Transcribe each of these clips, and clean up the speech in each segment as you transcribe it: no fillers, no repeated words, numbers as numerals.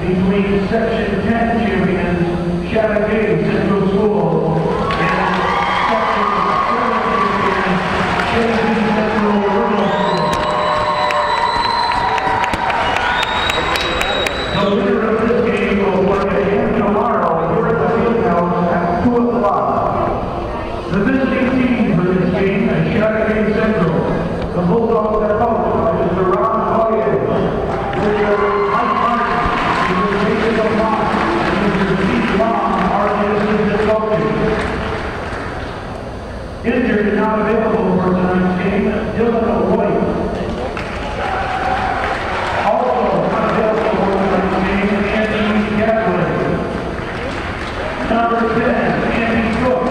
between Section 10 champions Chateaugay Central School and Section 7 champions Chazy Central Rural School. The winner of this game will play again tomorrow here at the Fieldhouse at 2 o'clock. The visiting team for this game is Chateaugay Central. The Bulldogs are coached by Mr. Mike Martin, Mr. Jason O'Connor, and Mr. Steve Long are the assistant coaches. Injured and not available for tonight's game, Dylan O'Roy. Also not available for tonight's game, Andy Gatlin. Number 10, Andy Cook.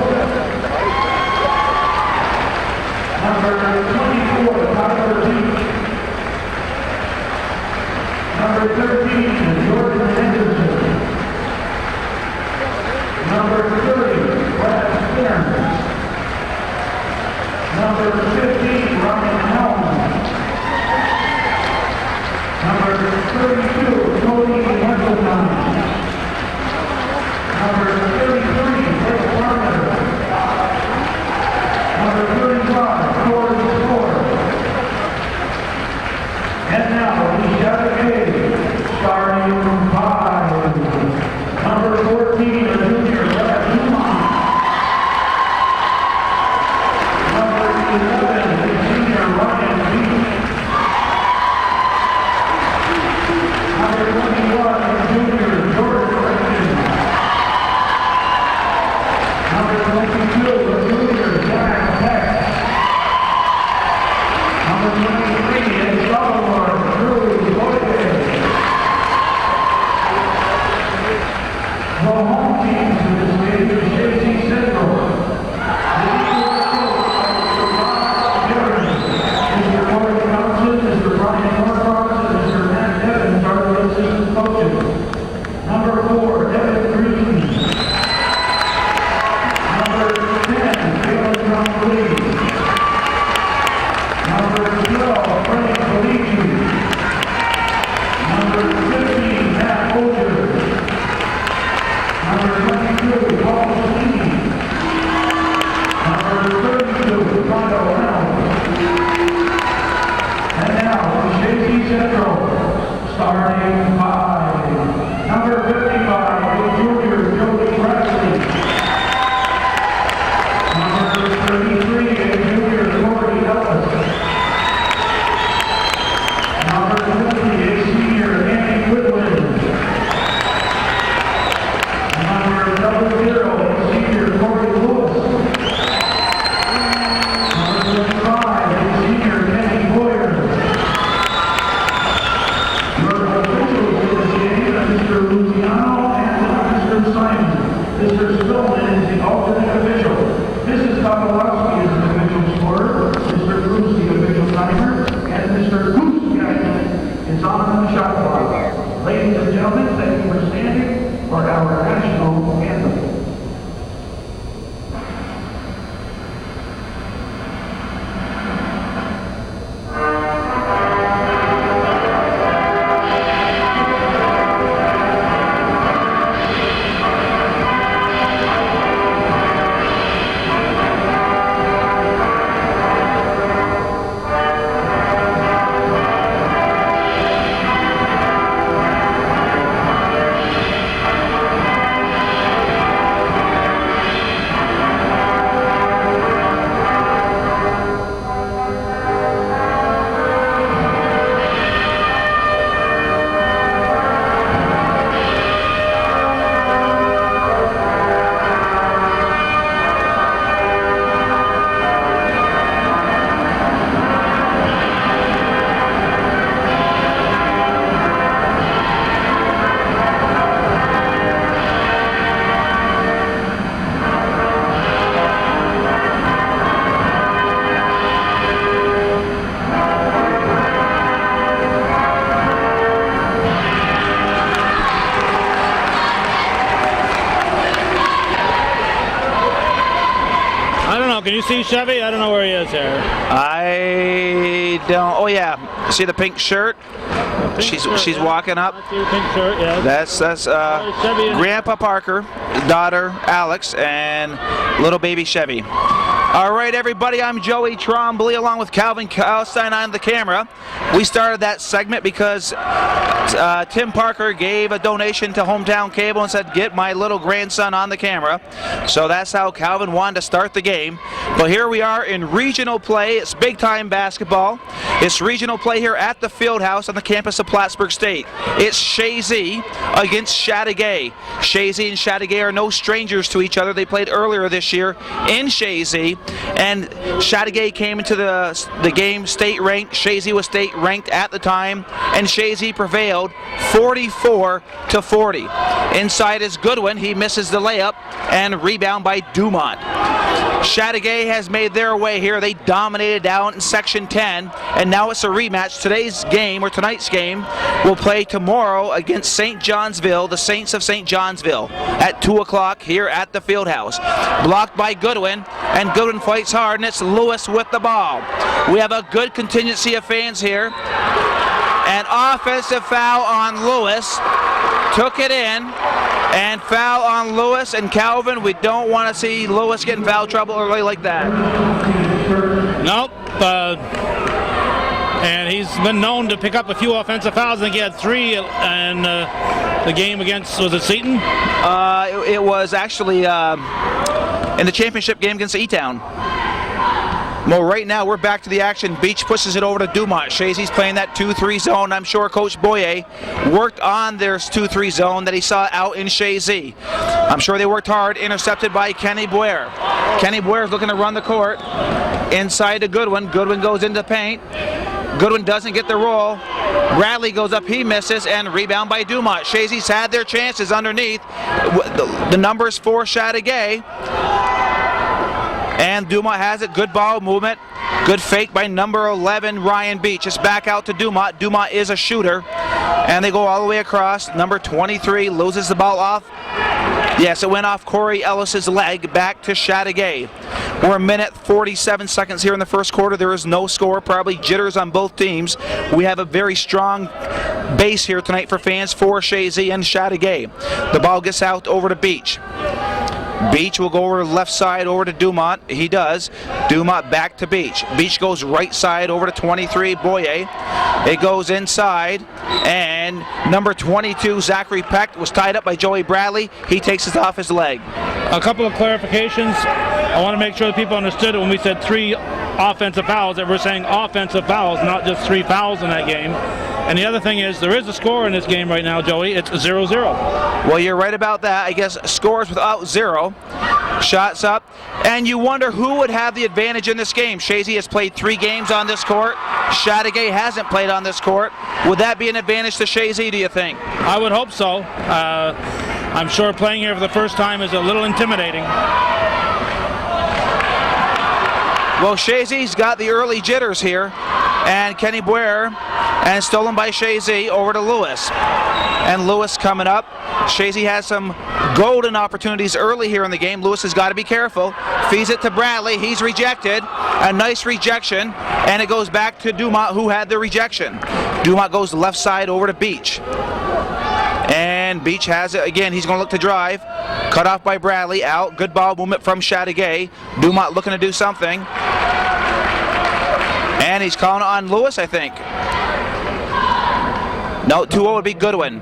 Number 24, Tyler Beach. Number 13, Jordan Henderson. Number 30, Brad Stern. Number 15, Ryan Helm. Number 32, Cody Heseltine. Number 33, Blake Farmer. Number 35, Corey Ford. And now, we Chateaugay, starting from 5. Number 14, a junior, Brad Dumont. Number 11, a senior, Ryan Beach. Number 21, a junior, Jordan Christian. Number 22, a junior, Jack Peck. Number 23, a sophomore, Drew Boyd. The home teams in this game are Chazy Central. The Eagles coached by Mr. Ron Jeremy, Mr. Corey Thompson, Mr. Brian Norcross, and Mr. Matt Evans are the assistant coaches. Number 4, Evan Green. Number 10, Taylor John Lee. Number 12, Frank Coligi. Number 15, Matt Olger. Number 22, Paul Sweeney. Number 32, Rondo Reynolds. And now, Chazy Central, starting 5. Number 55, a junior, Jody Bradley. Number 33, a junior, Corey Ellis. Number 20, a senior, Andy Whitland. Number 00, a senior, Corey Lewis. Number 25, a senior, Kenny Boyer. Your officials in this game are Mr. Luciano and Mr. Simon. Mr. Spillman is the alternate official. Mrs. Kowalski is the official scorer. Mr. Bruce, the official timer. And Mr. Goose is on the shot clock. Ladies and gentlemen, thank you for standing for our national anthem. Can you see Chevy? I don't know where he is here. I don't. Oh yeah, see the pink shirt? She's walking up. Yeah. That's Grandpa Parker, daughter Alex, and little baby Chevy. All right, everybody, I'm Joey Trombley along with Calvin Kalstein on the camera. We started that segment because Tim Parker gave a donation to Hometown Cable and said, get my little grandson on the camera. So that's how Calvin wanted to start the game. But here we are in regional play. It's big-time basketball. It's regional play here at the Fieldhouse on the campus of Plattsburgh State. It's Chazy against Chateaugay. Chazy and Chateaugay are no strangers to each other. They played earlier this year in Chazy, and Chateaugay came into the game state ranked. Chazy was state ranked at the time, and Chazy prevailed 44-40. Inside is Goodwin. He misses the layup, and rebound by Dumont. Chateaugay has made their way here. They dominated down in Section 10, and now it's a rematch. Today's game, or tonight's game, will play tomorrow against St. Johnsville, the Saints of St. Johnsville, at 2 o'clock here at the Fieldhouse. Blocked by Goodwin, and Goodwin fights hard, and it's Lewis with the ball. We have a good contingency of fans here. An offensive foul on Lewis. Took it in, and foul on Lewis and Calvin. We don't want to see Lewis get in foul trouble early like that. Nope. And he's been known to pick up a few offensive fouls. I think he had 3 in the game against, was it Seton? It was actually in the championship game against E-Town. Well, right now we're back to the action. Beach pushes it over to Dumont. Chazy's playing that 2-3 zone. I'm sure Coach Boyer worked on their 2-3 zone that he saw out in Chazy. I'm sure they worked hard. Intercepted by Kenny Boyer. Kenny Boyer's looking to run the court. Inside to Goodwin. Goodwin goes into paint. Goodwin doesn't get the roll. Bradley goes up, he misses, and rebound by Dumont. Chazy's had their chances underneath. The numbers for Chateaugay. And Dumont has it. Good ball movement. Good fake by number 11, Ryan Beach. It's back out to Dumont. Dumont is a shooter. And they go all the way across. Number 23 loses the ball off. Yes, it went off Corey Ellis's leg. Back to Chateaugay. We're a minute 47 seconds here in the first quarter. There is no score. Probably jitters on both teams. We have a very strong base here tonight for fans for Chazy and Chateaugay. The ball gets out over to Beach. Beach will go over the left side over to Dumont. He does. Dumont back to Beach. Beach goes right side over to 23, Boyer. It goes inside, and number 22, Zachary Peck, was tied up by Joey Bradley. He takes it off his leg. A couple of clarifications. I want to make sure that people understood it when we said 3 offensive fouls, that we're saying offensive fouls, not just 3 fouls in that game. And the other thing is, there is a score in this game right now, Joey. It's 0-0. Well, you're right about that. I guess scores without 0. Shots up. And you wonder who would have the advantage in this game. Chazy has played 3 games on this court. Chateaugay hasn't played on this court. Would that be an advantage to Chazy, do you think? I would hope so. I'm sure playing here for the first time is a little intimidating. Well, Chazy's got the early jitters here. And Kenny Boyer, and stolen by Chazy over to Lewis. And Lewis coming up. Chazy has some golden opportunities early here in the game. Lewis has got to be careful. Feeds it to Bradley. He's rejected. A nice rejection. And it goes back to Dumont, who had the rejection. Dumont goes left side over to Beach. And Beach has it again. He's going to look to drive. Cut off by Bradley. Out. Good ball movement from Chateaugay. Dumont looking to do something. And he's calling on Lewis, I think. No, 2-0 would be Goodwin.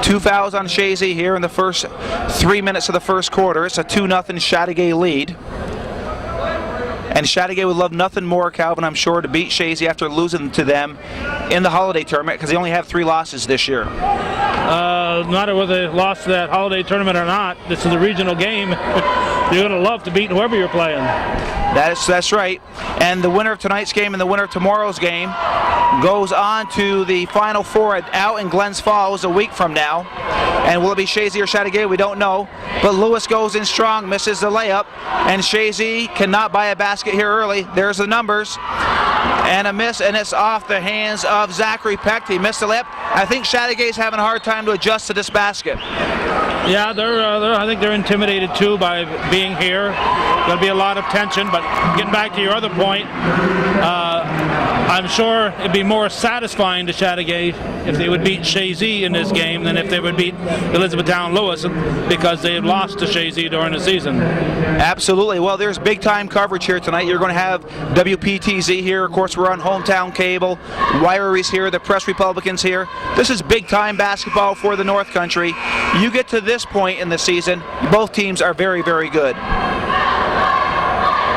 2 fouls on Chazy here in the first 3 minutes of the first quarter. It's a 2-0 Chateaugay lead. And Chateaugay would love nothing more, Calvin, I'm sure, to beat Chazy after losing to them in the holiday tournament, because they only have 3 losses this year. No matter whether they lost to that holiday tournament or not, this is a regional game. You're going to love to beat whoever you're playing. That's right. And the winner of tonight's game and the winner of tomorrow's game goes on to the Final Four out in Glens Falls a week from now. And will it be Chazy or Chateaugay? We don't know. But Lewis goes in strong, misses the layup. And Chazy cannot buy a basket here early. There's the numbers. And a miss, and it's off the hands of Zachary Peck. He missed the layup. I think Chateaugay's having a hard time to adjust to this basket. Yeah, I think they're intimidated too by being here. There'll be a lot of tension, but getting back to your other point, I'm sure it'd be more satisfying to Chateaugay if they would beat Chazy in this game than if they would beat Elizabethtown Lewis, because they had lost to Chazy during the season. Absolutely. Well, there's big time coverage here tonight. You're going to have WPTZ here. Of course, we're on Hometown Cable. Wirery's here. The Press Republicans here. This is big time basketball for the North Country. You get to this point in the season, both teams are very, very good.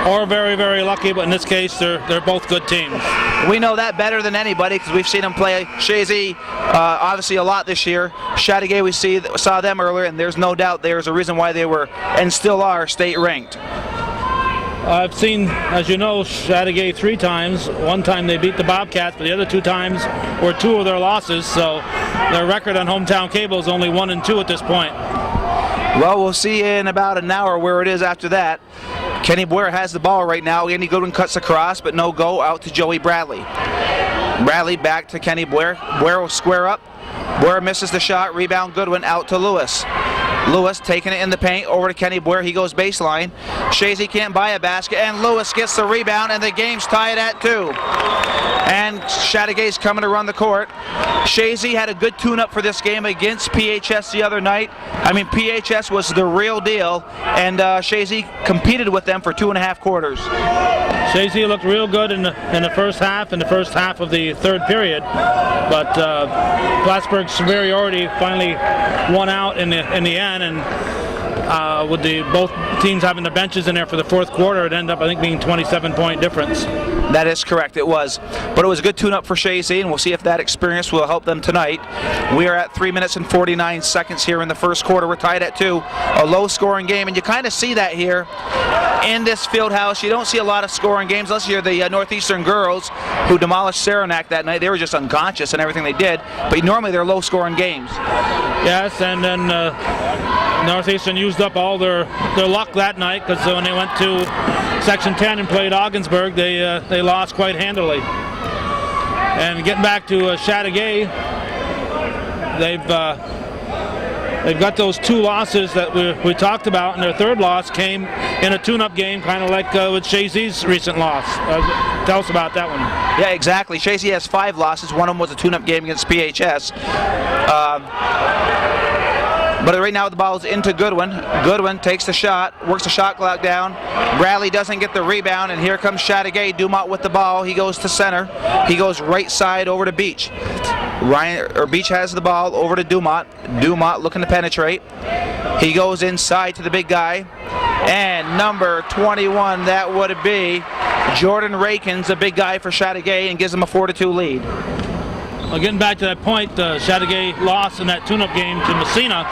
Or very, very lucky, but in this case, they're both good teams. We know that better than anybody because we've seen them play Chazy obviously a lot this year. Chateaugay, we saw them earlier, and there's no doubt there's a reason why they were and still are state ranked. I've seen, as you know, Chateaugay 3 times. One time they beat the Bobcats, but the other 2 times were 2 of their losses, so their record on Hometown Cable is only 1-2 at this point. Well, we'll see in about an hour where it is after that. Kenny Boyer has the ball right now. Andy Goodwin cuts across, but no go out to Joey Bradley. Bradley back to Kenny Boyer. Boyer will square up. Boyer misses the shot. Rebound Goodwin out to Lewis. Lewis taking it in the paint over to Kenny Boyer. He goes baseline. Chazy can't buy a basket, and Lewis gets the rebound, and the game's tied at 2. And Chateaugay's coming to run the court. Chazy had a good tune-up for this game against PHS the other night. I mean, PHS was the real deal, and Chazy competed with them for 2.5 quarters. Chazy looked real good in the first half, of the third period, but Plattsburgh's superiority finally won out in the end, and with both teams having the benches in there for the fourth quarter, it ended up, I think, being 27-point difference. That is correct, it was. But it was a good tune-up for Chazy, and we'll see if that experience will help them tonight. We are at 3 minutes and 49 seconds here in the first quarter. We're tied at 2, a low-scoring game, and you kind of see that here in this field house. You don't see a lot of scoring games unless you're the Northeastern girls who demolished Saranac that night. They were just unconscious in everything they did, but normally they're low-scoring games. Yes, and then Northeastern used up all their luck that night, because when they went to Section 10 and played Ogdensburg, they lost quite handily. And getting back to Chateaugay, they've got those 2 losses that we talked about, and their third loss came in a tune-up game, kind of like with Chazy's recent loss. Tell us about that one. Yeah, exactly. Chazy has 5 losses. One of them was a tune-up game against PHS. But right now the ball is into Goodwin. Goodwin takes the shot, works the shot clock down. Bradley doesn't get the rebound, and here comes Chateaugay. Dumont with the ball. He goes to center. He goes right side over to Beach. Beach has the ball over to Dumont. Dumont looking to penetrate. He goes inside to the big guy. And number 21, that would be Jordan Rakins, a big guy for Chateaugay, and gives them a 4-2 lead. Well, getting back to that point, Chateaugay lost in that tune-up game to Messina.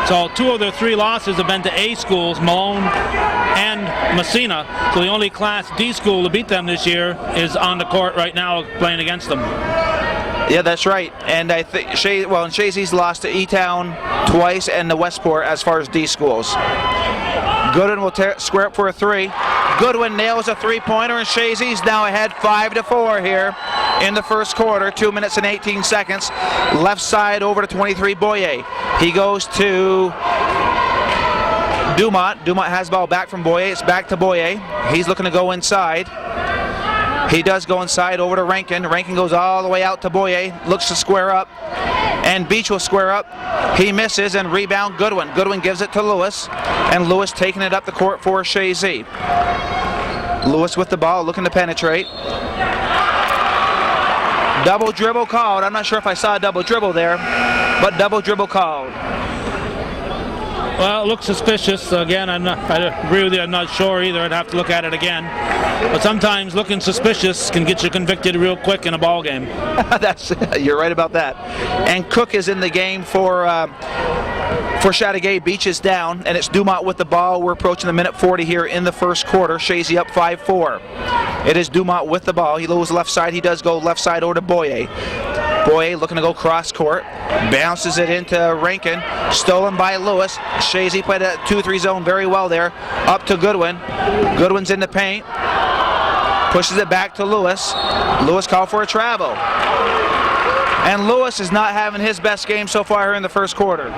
So 2 of their 3 losses have been to A schools, Malone and Messina. So the only Class D school to beat them this year is on the court right now playing against them. Yeah, that's right. And I think Chazy's lost to E-Town twice and the Westport as far as D schools. Goodwin will square up for a 3. Goodwin nails a 3-pointer, and Chazy's now ahead 5-4 here in the first quarter. 2 minutes and 18 seconds. Left side over to 23 Boyer. He goes to Dumont. Dumont has the ball back from Boyer. It's back to Boyer. He's looking to go inside. He does go inside over to Rankin. Rankin goes all the way out to Boyer. Looks to square up. And Beach will square up. He misses, and rebound Goodwin. Goodwin gives it to Lewis, and Lewis taking it up the court for Chazy. Lewis with the ball, looking to penetrate. Double dribble called. I'm not sure if I saw a double dribble there, but double dribble called. Well, it looks suspicious. Again, I agree with you. I'm not sure either. I'd have to look at it again. But sometimes looking suspicious can get you convicted real quick in a ball game. You're right about that. And Cook is in the game for Chateaugay. Beach is down, and it's Dumont with the ball. We're approaching the minute 40 here in the first quarter. Chazy up 5-4. It is Dumont with the ball. He goes left side. He does go left side over to Boyer. Boyer looking to go cross court. Bounces it into Rankin. Stolen by Lewis. Chazy played a 2-3 zone very well there. Up to Goodwin. Goodwin's in the paint. Pushes it back to Lewis. Lewis called for a travel. And Lewis is not having his best game so far here in the first quarter.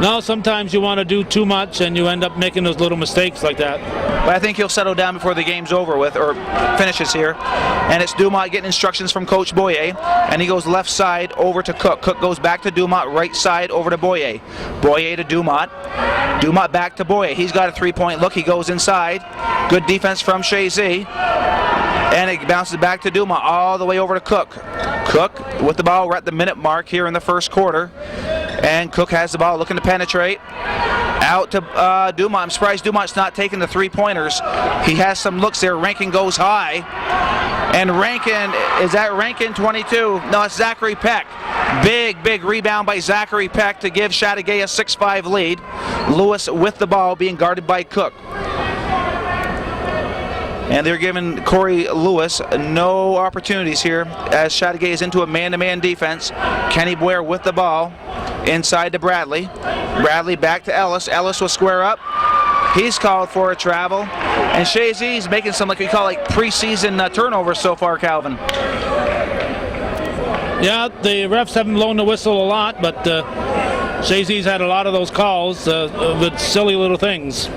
No, sometimes you want to do too much and you end up making those little mistakes like that. But I think he'll settle down before the game's over with, or finishes here. And it's Dumont getting instructions from Coach Boyer, and he goes left side over to Cook. Cook goes back to Dumont, right side over to Boyer. Boyer to Dumont. Dumont back to Boyer. He's got a three-point look. He goes inside. Good defense from Chazy. And it bounces back to Dumont all the way over to Cook. Cook with the ball. We're at the minute mark here in the first quarter. And Cook has the ball looking to penetrate. Out to Dumont. I'm surprised Dumont's not taking the three-pointers. He has some looks there. Rankin goes high. And Rankin, is that Rankin 22? No, it's Zachary Peck. Big rebound by Zachary Peck to give Chateaugay a 6-5 lead. Lewis with the ball being guarded by Cook. And they're giving Corey Lewis no opportunities here as Chateaugay is into a man-to-man defense. Kenny Boyer with the ball inside to Bradley. Bradley back to Ellis. Ellis will square up. He's called for a travel. And Chazy's making some, like we call, like preseason turnovers so far, Calvin. Yeah, the refs haven't blown the whistle a lot, but Chazy's had a lot of those calls with silly little things.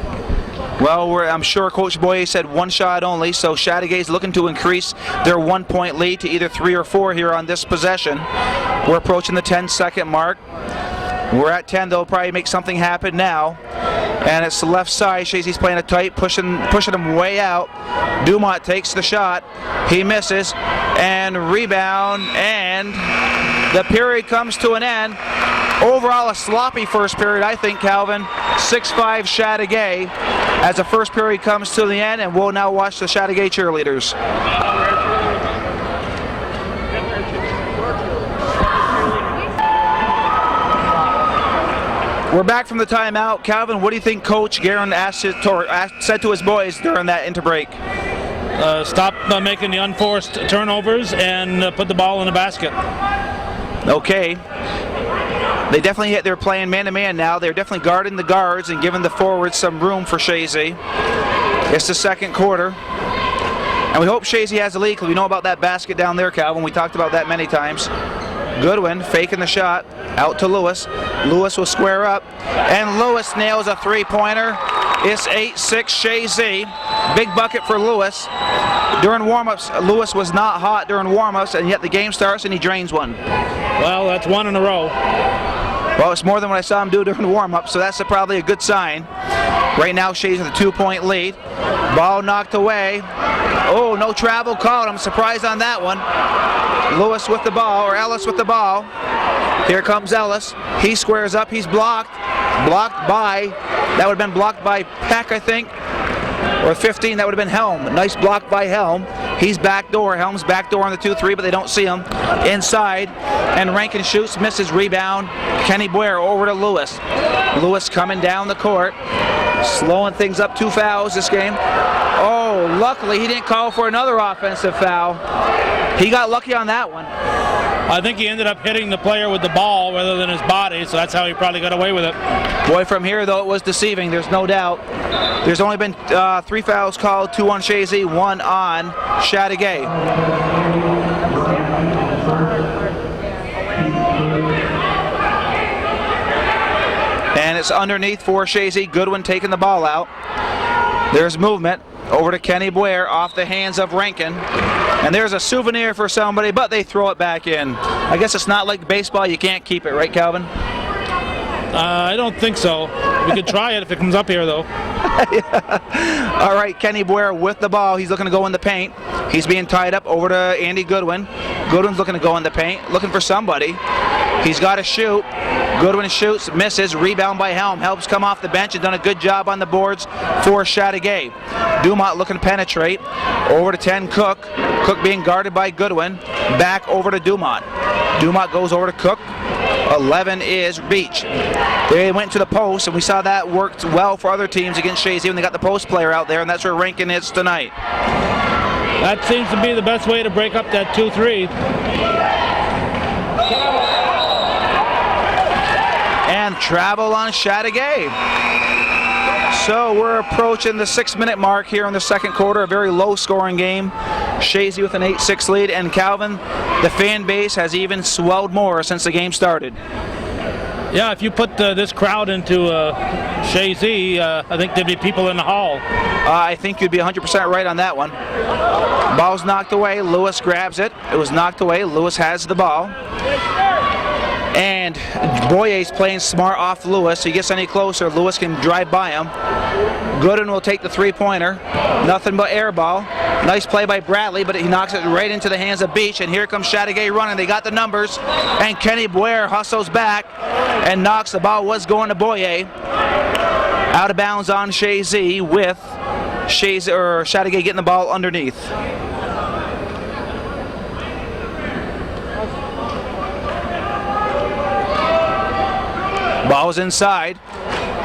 Well, I'm sure Coach Boyer said one shot only, so Chateaugay's looking to increase their 1-point lead to either 3 or 4 here on this possession. We're approaching the 10-second mark. We're at 10. They'll probably make something happen now. And it's the left side. Chazy's playing it tight, pushing him way out. Dumont takes the shot. He misses. And rebound. And the period comes to an end. Overall, a sloppy first period, I think, Calvin. 6-5 Chateaugay as the first period comes to the end, and we'll now watch the Chateaugay cheerleaders. We're back from the timeout. Calvin, what do you think Coach Guerin said to his boys during that interbreak? Stop making the unforced turnovers and put the ball in the basket. Okay. They're playing man-to-man now. They're definitely guarding the guards and giving the forwards some room for Chazy. It's the second quarter. And we hope Chazy has the lead because we know about that basket down there, Calvin. We talked about that many times. Goodwin faking the shot out to Lewis. Lewis will square up. And Lewis nails a three-pointer. It's 8-6 Chazy. Big bucket for Lewis. During warm-ups, Lewis was not hot during warm-ups, and yet the game starts and he drains one. Well, that's one in a row. Well, it's more than what I saw him do during the warm-up, so that's probably a good sign. Right now, Chazy with a 2-point lead. Ball knocked away. Oh, no travel called. I'm surprised on that one. Lewis with the ball, or Ellis with the ball. Here comes Ellis. He squares up. He's blocked. That would have been blocked by Peck, I think. Or 15, that would have been Helm. Nice block by Helm. He's backdoor. Helm's backdoor on the 2-3, but they don't see him. Inside, and Rankin shoots, misses, rebound. Kenny Boyer over to Lewis. Lewis coming down the court, slowing things up. 2 fouls this game. Oh, luckily he didn't call for another offensive foul. He got lucky on that one. I think he ended up hitting the player with the ball rather than his body, so that's how he probably got away with it. Boy, from here, though, it was deceiving. There's no doubt. There's only been 3 fouls called, 2 on Chazy, 1 on Chateaugay. And it's underneath for Chazy. Goodwin taking the ball out. There's movement over to Kenny Boyer off the hands of Rankin. And there's a souvenir for somebody, but they throw it back in. I guess it's not like baseball. You can't keep it, right, Calvin? I don't think so. We could try it if it comes up here, though. Yeah. All right, Kenny Boyer with the ball. He's looking to go in the paint. He's being tied up over to Andy Goodwin. Goodwin's looking to go in the paint, looking for somebody. He's got to shoot. Goodwin shoots, misses, rebound by Helm. Helms come off the bench and done a good job on the boards for Chateaugay. Dumont looking to penetrate. Over to 10, Cook. Cook being guarded by Goodwin. Back over to Dumont. Dumont goes over to Cook. 11 is Beach. They went to the post, and we saw that worked well for other teams against Chazy when they got the post player out there, and that's where Rankin is tonight. That seems to be the best way to break up that 2-3. And travel on Chateaugay. So we're approaching the 6-minute mark here in the second quarter, a very low-scoring game. Chazy with an 8-6 lead, and Calvin, the fan base has even swelled more since the game started. Yeah, if you put this crowd into Chazy, I think there'd be people in the hall. I think you'd be 100% right on that one. Ball's knocked away. Lewis grabs it. It was knocked away. Lewis has the ball. And Boye's playing smart off Lewis. He gets any closer, Lewis can drive by him. Gooden will take the three-pointer. Nothing but air ball. Nice play by Bradley, but he knocks it right into the hands of Beach. And here comes Chateaugay running. They got the numbers. And Kenny Boyer hustles back and knocks the ball. Was going to Boyer. Out of bounds on Chazy with Chateaugay getting the ball underneath. Ball's inside.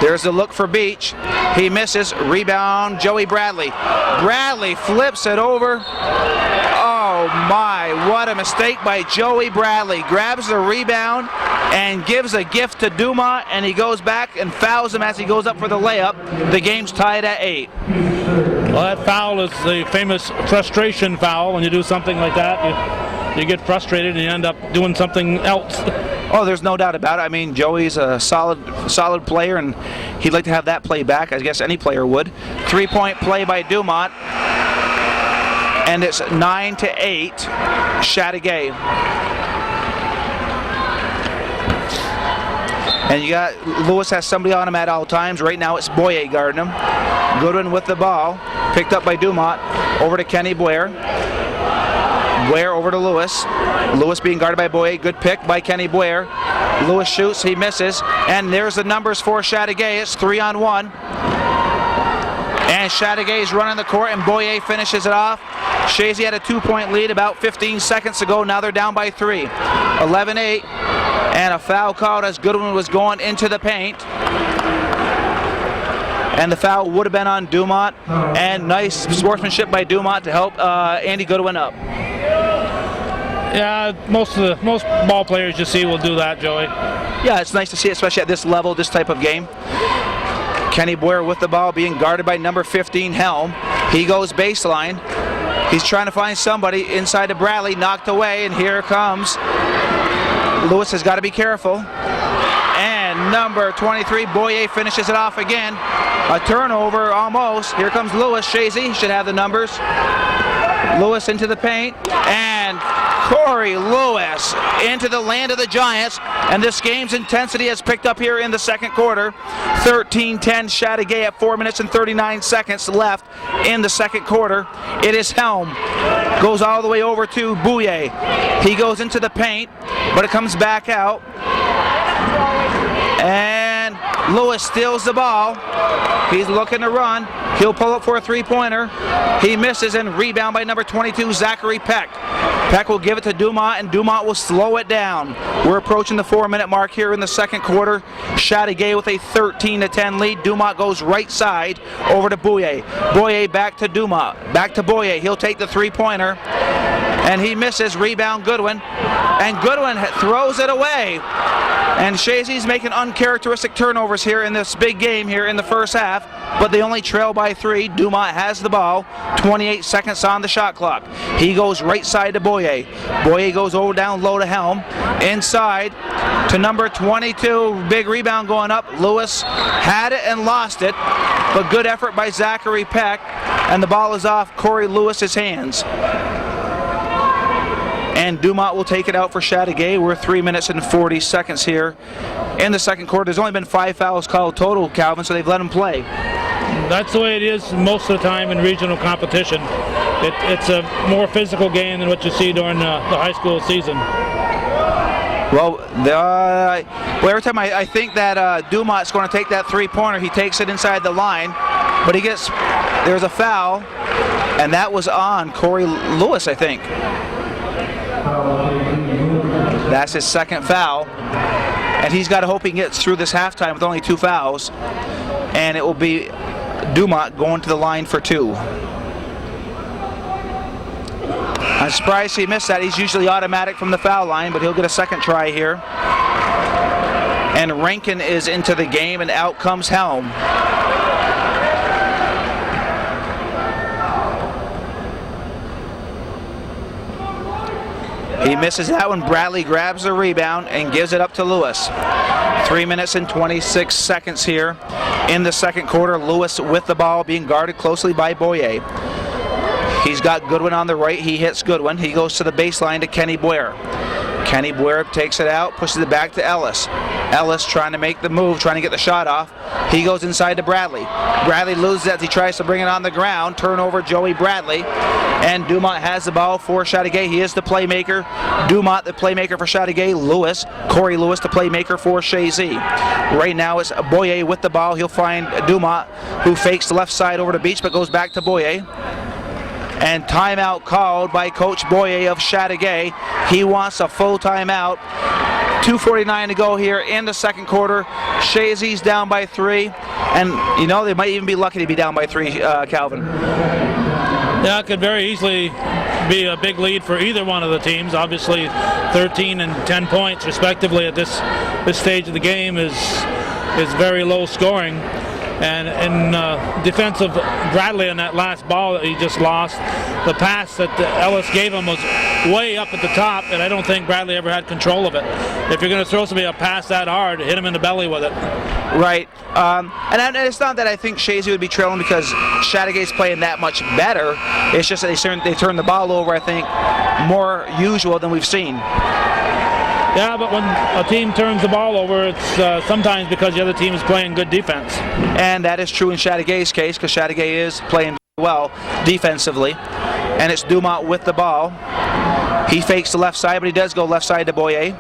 There's the look for Beach. He misses. Rebound, Joey Bradley. Bradley flips it over. Oh my, what a mistake by Joey Bradley. Grabs the rebound and gives a gift to Dumont, and he goes back and fouls him as he goes up for the layup. The game's tied at 8. Well, that foul is the famous frustration foul. When you do something like that, you get frustrated and you end up doing something else. Oh, there's no doubt about it. I mean, Joey's a solid player, and he'd like to have that play back. I guess any player would. 3-point play by Dumont, and it's 9-8, Chateaugay. And you got Lewis has somebody on him at all times. Right now, it's Boyer guarding him. Goodwin with the ball, picked up by Dumont. Over to Kenny Boyer. Boyer over to Lewis. Lewis being guarded by Boyer. Good pick by Kenny Boyer. Lewis shoots, he misses, and there's the numbers for Chateaugay. It's 3-on-1. And Chateaugay's running the court, and Boyer finishes it off. Chazy had a 2-point lead about 15 seconds ago. Now they're down by 3. 11-8, and a foul called as Goodwin was going into the paint. And the foul would have been on Dumont, and nice sportsmanship by Dumont to help Andy Goodwin up. Yeah, most ball players you see will do that, Joey. Yeah, it's nice to see, especially at this level, this type of game. Kenny Boyer with the ball, being guarded by number 15, Helm. He goes baseline. He's trying to find somebody inside of Bradley, knocked away, and here comes. Lewis has got to be careful. And number 23, Boyer finishes it off again. A turnover almost. Here comes Lewis. Chazy should have the numbers. Lewis into the paint, and Corey Lewis into the land of the Giants, and this game's intensity has picked up here in the second quarter. 13-10 Chateaugay at 4 minutes and 39 seconds left in the second quarter. It is Helm. Goes all the way over to Boyer. He goes into the paint, but it comes back out. And Lewis steals the ball. He's looking to run. He'll pull up for a three-pointer. He misses, and rebound by number 22, Zachary Peck. Peck will give it to Dumont, and Dumont will slow it down. We're approaching the 4-minute mark here in the second quarter. Chateaugay with a 13-10 lead. Dumont goes right side over to Boyer. Boyer back to Dumont. Back to Boyer. He'll take the three-pointer, and he misses. Rebound Goodwin, and Goodwin throws it away. And Chazy's making uncharacteristic turnovers here in this big game here in the first half, but they only trail by 3. Dumont has the ball. 28 seconds on the shot clock. He goes right side to Boyer. Boyer goes over down low to Helm. Inside to number 22. Big rebound going up. Lewis had it and lost it, but good effort by Zachary Peck, and the ball is off Corey Lewis's hands. And Dumont will take it out for Chateaugay. We're 3 minutes and 40 seconds here in the second quarter. There's only been 5 fouls called total, Calvin, so they've let him play. That's the way it is most of the time in regional competition. It's a more physical game than what you see during the high school season. Well, every time I think that Dumont's going to take that three-pointer, he takes it inside the line, but there's a foul, and that was on Corey Lewis, I think. That's his second foul, and he's got to hope he gets through this halftime with only 2 fouls, and it will be Dumont going to the line for 2. I'm surprised he missed that. He's usually automatic from the foul line, but he'll get a second try here. And Rankin is into the game, and out comes Helm. He misses that one. Bradley grabs the rebound and gives it up to Lewis. 3 minutes and 26 seconds here in the second quarter. Lewis with the ball, being guarded closely by Boyer. He's got Goodwin on the right. He hits Goodwin. He goes to the baseline to Kenny Boyer. Kenny Boyer takes it out, pushes it back to Ellis. Ellis trying to make the move, trying to get the shot off. He goes inside to Bradley. Bradley loses as he tries to bring it on the ground. Turnover, Joey Bradley. And Dumont has the ball for Chateaugay. He is the playmaker. Dumont, the playmaker for Chateaugay. Lewis, Corey Lewis, the playmaker for Chazy. Right now it's Boyer with the ball. He'll find Dumont, who fakes the left side over to Beach, but goes back to Boyer. And timeout called by Coach Boyer of Chateaugay. He wants a full timeout. 2:49 to go here in the second quarter. Chazy's down by 3. And, you know, they might even be lucky to be down by 3, Calvin. Yeah, it could very easily be a big lead for either one of the teams. Obviously, 13 and 10 points, respectively, at this stage of the game is very low scoring. And in defense of Bradley on that last ball that he just lost, the pass that Ellis gave him was way up at the top, and I don't think Bradley ever had control of it. If you're going to throw somebody a pass that hard, hit him in the belly with it. Right. And it's not that I think Chazy would be trailing because Chateaugay's playing that much better. It's just that they turn the ball over, I think, more usual than we've seen. Yeah, but when a team turns the ball over, it's sometimes because the other team is playing good defense. And that is true in Chateaugay's case, because Chateaugay is playing well defensively. And it's Dumont with the ball. He fakes the left side, but he does go left side to Boyer.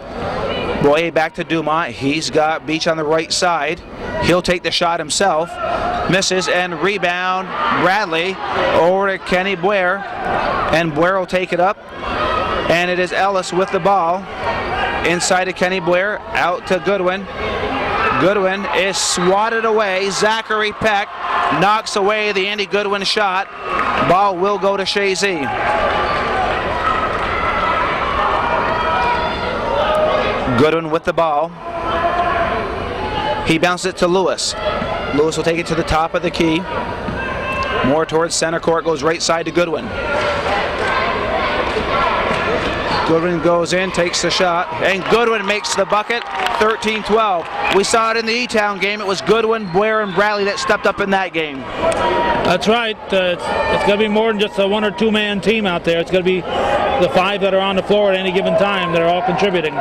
Boyer back to Dumont. He's got Beach on the right side. He'll take the shot himself. Misses, and rebound Bradley over to Kenny Boyer. And Boyer will take it up. And it is Ellis with the ball. Inside to Kenny Boyer, out to Goodwin. Goodwin is swatted away. Zachary Peck knocks away the Andy Goodwin shot. Ball will go to Chazy. Goodwin with the ball. He bounces it to Lewis. Lewis will take it to the top of the key. More towards center court, goes right side to Goodwin. Goodwin goes in, takes the shot, and Goodwin makes the bucket, 13-12. We saw it in the E-Town game. It was Goodwin, Boyer, and Bradley that stepped up in that game. That's right. It's going to be more than just a 1 or 2 man team out there. It's going to be the 5 that are on the floor at any given time that are all contributing.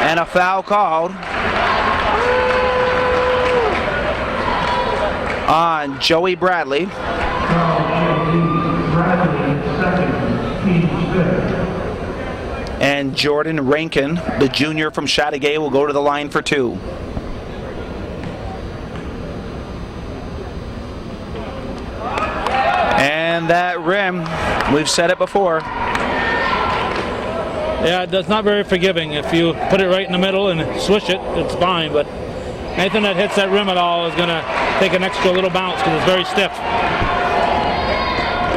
And a foul called on Joey Bradley. And Jordan Rankin, the junior from Chateaugay, will go to the line for 2. And that rim, we've said it before. Yeah, it's not very forgiving. If you put it right in the middle and swish it, it's fine. But anything that hits that rim at all is going to take an extra little bounce because it's very stiff.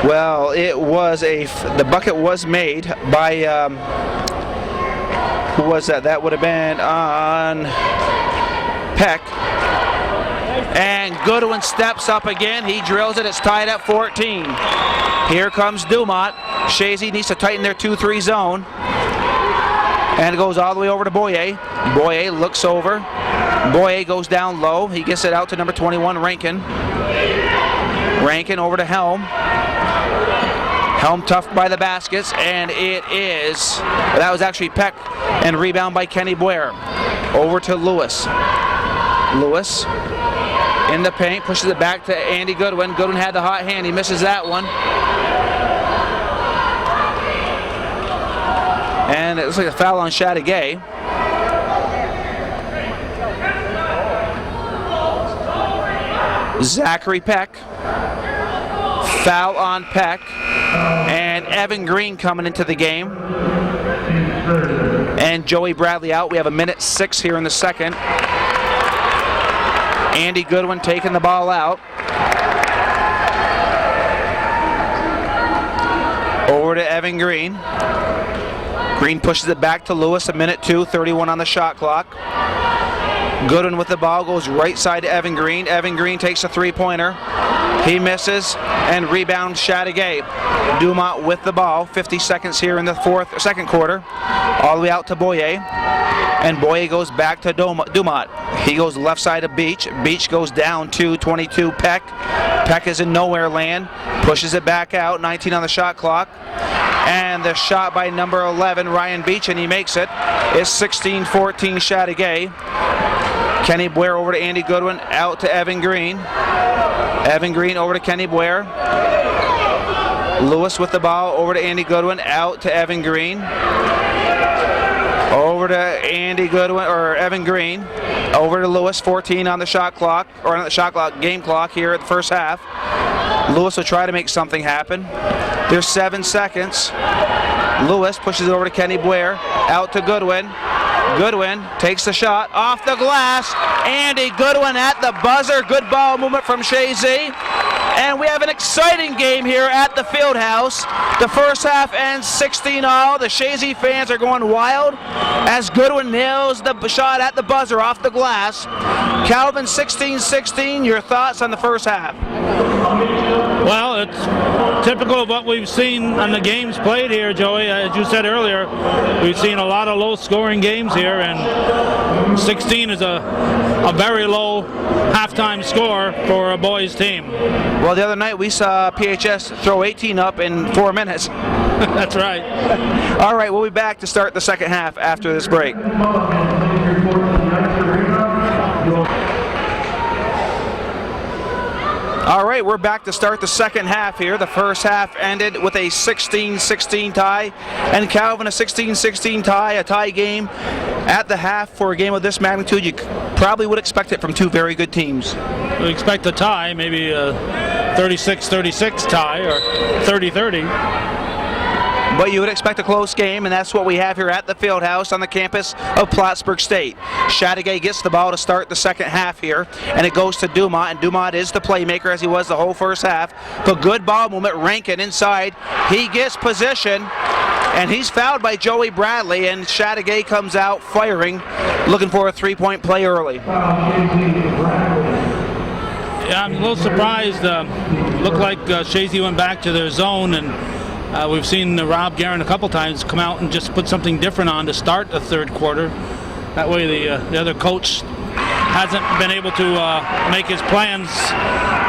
Well, the bucket was made by, who was that? That would have been on Peck. And Goodwin steps up again. He drills it. It's tied at 14. Here comes Dumont. Chazy needs to tighten their 2-3 zone. And it goes all the way over to Boyer. Boyer looks over. Boyer goes down low. He gets it out to number 21, Rankin. Rankin over to Helm. Helm toughed by the baskets, and that was actually Peck, and rebound by Kenny Boyer. Over to Lewis. Lewis in the paint, pushes it back to Andy Goodwin. Goodwin had the hot hand, he misses that one. And it looks like a foul on Chateaugay. Zachary Peck. Foul on Peck. And Evan Green coming into the game. And Joey Bradley out. We have 1:06 here in the second. Andy Goodwin taking the ball out. Over to Evan Green. Green pushes it back to Lewis, a minute 2:31 on the shot clock. Goodwin with the ball goes right side to Evan Green. Evan Green takes a three-pointer. He misses and rebounds Chateaugay. Dumont with the ball. 50 seconds here in the second quarter. All the way out to Boyer. And Boyer goes back to Dumont. He goes left side of Beach. Beach goes down to 22 Peck. Peck is in nowhere land. Pushes it back out. 19 on the shot clock. And the shot by number 11, Ryan Beach, and he makes it. It's 16-14 Chateaugay. Kenny Boyer over to Andy Goodwin, out to Evan Green. Evan Green over to Kenny Boyer. Lewis with the ball over to Andy Goodwin, out to Evan Green. Over to Andy Goodwin, or Evan Green. Over to Lewis, 14 on the shot clock, or on the shot clock, game clock here at the first half. Lewis will try to make something happen. There's 7 seconds. Lewis pushes it over to Kenny Boyer, out to Goodwin. Goodwin takes the shot off the glass. Andy Goodwin at the buzzer. Good ball movement from Chazy. And we have an exciting game here at the Fieldhouse. The first half ends 16-all. The Chazy fans are going wild as Goodwin nails the shot at the buzzer off the glass. Calvin, 16-16. Your thoughts on the first half? Well, it's typical of what we've seen on the games played here, Joey. As you said earlier, we've seen a lot of low-scoring games here, and 16 is a very low halftime score for a boys team. Well, the other night we saw PHS throw 18 up in 4 minutes. That's right. All right, we'll be back to start the second half after this break. All right, we're back to start the second half here. The first half ended with a 16-16 tie. And Calvin, a 16-16 tie, a tie game at the half for a game of this magnitude. You probably would expect it from two very good teams. We expect a tie, maybe a 36-36 tie or 30-30. But you would expect a close game, and that's what we have here at the Fieldhouse on the campus of Plattsburgh State. Chateaugay gets the ball to start the second half here, and it goes to Dumont, and Dumont is the playmaker as he was the whole first half. But good ball movement, Rankin inside. He gets position, and he's fouled by Joey Bradley, and Chateaugay comes out firing, looking for a three-point play early. Yeah, I'm a little surprised. Looked like Chazy went back to their zone, and we've seen Rob Guerin a couple times come out and just put something different on to start the third quarter. That way the other coach hasn't been able to make his plans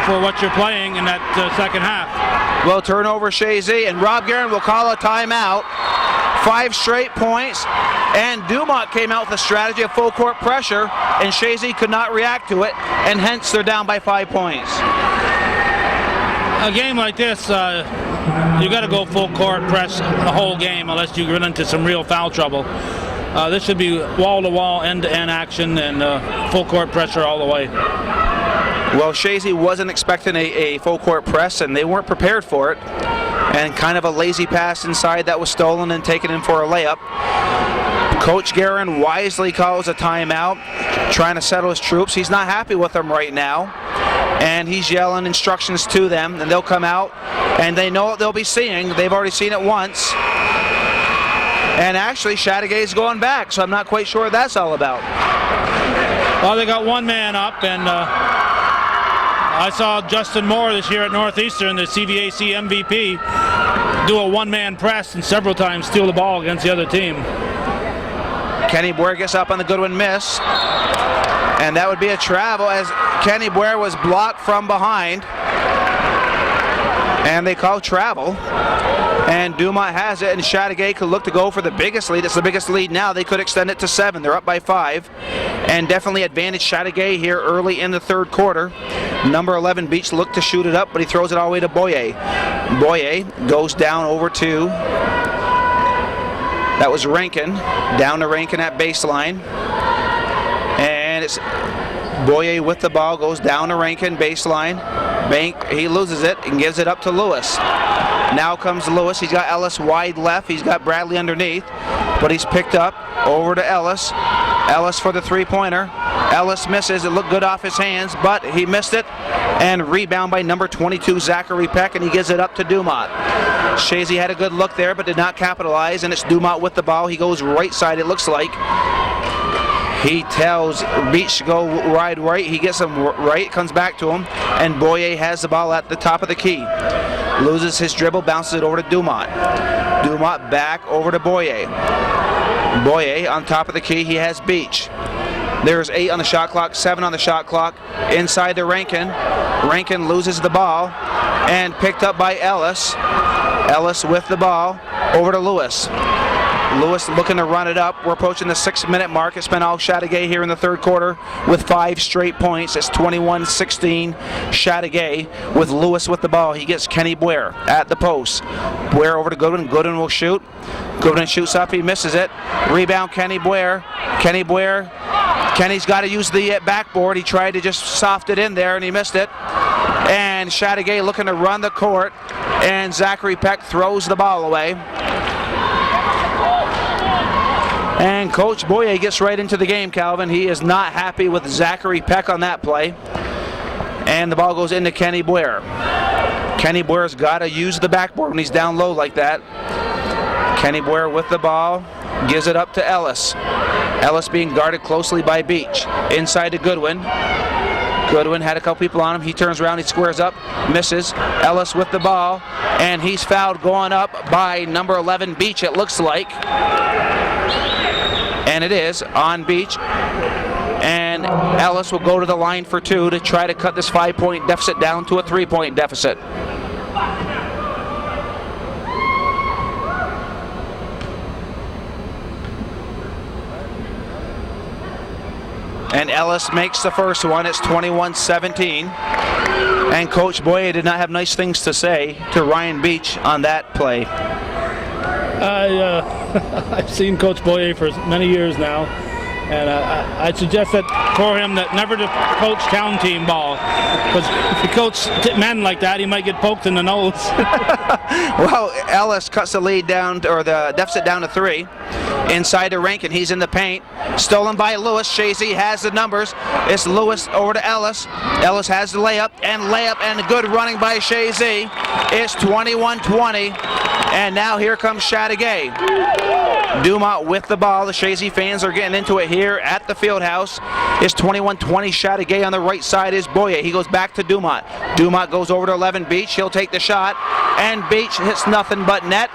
for what you're playing in that second half. Well, turnover Chazy, and Rob Guerin will call a timeout. 5 straight points, and Dumont came out with a strategy of full court pressure, and Chazy could not react to it, and hence they're down by 5 points. A game like this, you got to go full court press the whole game unless you run into some real foul trouble. This should be wall-to-wall, end-to-end action, and full court pressure all the way. Well, Chazy wasn't expecting a full court press, and they weren't prepared for it. And kind of a lazy pass inside that was stolen and taken in for a layup. Coach Guerin wisely calls a timeout, trying to settle his troops. He's not happy with them right now, and he's yelling instructions to them, and they'll come out, and they know what they'll be seeing. They've already seen it once. And actually, Chateaugay's going back, so I'm not quite sure what that's all about. Well, they got one man up, and I saw Justin Moore this year at Northeastern, the CVAC MVP, do a one-man press and several times steal the ball against the other team. Kenny Boyer gets up on the Goodwin miss, and that would be a travel as Kenny Boyer was blocked from behind, and they call travel. And Dumont has it, and Chateaugay could look to go for the biggest lead. It's the biggest lead now. They could extend it to 7. They're up by 5, and definitely advantage Chateaugay here early in the third quarter. Number 11 Beach looked to shoot it up, but he throws it all the way to Boyer. Boyer goes down over to, that was Rankin, down to Rankin at baseline. And it's Boyer with the ball, goes down to Rankin, baseline. He loses it and gives it up to Lewis. Now comes Lewis. He's got Ellis wide left. He's got Bradley underneath, but he's picked up over to Ellis. Ellis for the three-pointer. Ellis misses. It looked good off his hands, but he missed it. And rebound by number 22, Zachary Peck, and he gives it up to Dumont. Chazy had a good look there, but did not capitalize, and it's Dumont with the ball. He goes right side, it looks like. He tells Beach to go wide right. He gets him right, comes back to him, and Boyer has the ball at the top of the key. Loses his dribble, bounces it over to Dumont. Dumont back over to Boyer. Boyer on top of the key, he has Beach. There's 8 on the shot clock, 7 on the shot clock. Inside to Rankin. Rankin loses the ball and picked up by Ellis. Ellis with the ball over to Lewis. Lewis looking to run it up. We're approaching the 6-minute mark. It's been all Chateaugay here in the third quarter with 5 straight points. It's 21-16 Chateaugay with Lewis with the ball. He gets Kenny Boyer at the post. Boyer over to Goodwin. Goodwin will shoot. Goodwin shoots up. He misses it. Rebound Kenny Boyer. Kenny Boyer. Kenny's got to use the backboard. He tried to just soft it in there and he missed it. And Chateaugay looking to run the court. And Zachary Peck throws the ball away. And Coach Boyer gets right into the game, Calvin. He is not happy with Zachary Peck on that play. And the ball goes into Kenny Boyer. Kenny Boyer's got to use the backboard when he's down low like that. Kenny Boyer with the ball, gives it up to Ellis. Ellis being guarded closely by Beach. Inside to Goodwin. Goodwin had a couple people on him. He turns around, he squares up, misses. Ellis with the ball, and he's fouled going up by number 11, Beach, it looks like. And it is on Beach. And Ellis will go to the line for 2 to try to cut this 5-point deficit down to a 3-point deficit. And Ellis makes the first one. It's 21-17. And Coach Boyer did not have nice things to say to Ryan Beach on that play. I've seen Coach Boyer for many years now, and I suggest that for him that never to coach town team ball, because if you coach men like that, he might get poked in the nose. Well, Ellis cuts the lead down, or the deficit down to 3. Inside to Rankin, he's in the paint. Stolen by Lewis. Chazy has the numbers. It's Lewis over to Ellis. Ellis has the layup, and good running by Chazy. It's 21-20, and now here comes Chateaugay. Dumont with the ball. The Chazy fans are getting into it here at the field house. It's 21-20 Chateaugay. On the right side is Boyer. He goes back to Dumont. Dumont goes over to 11 Beach. He'll take the shot, and Beach hits nothing but net.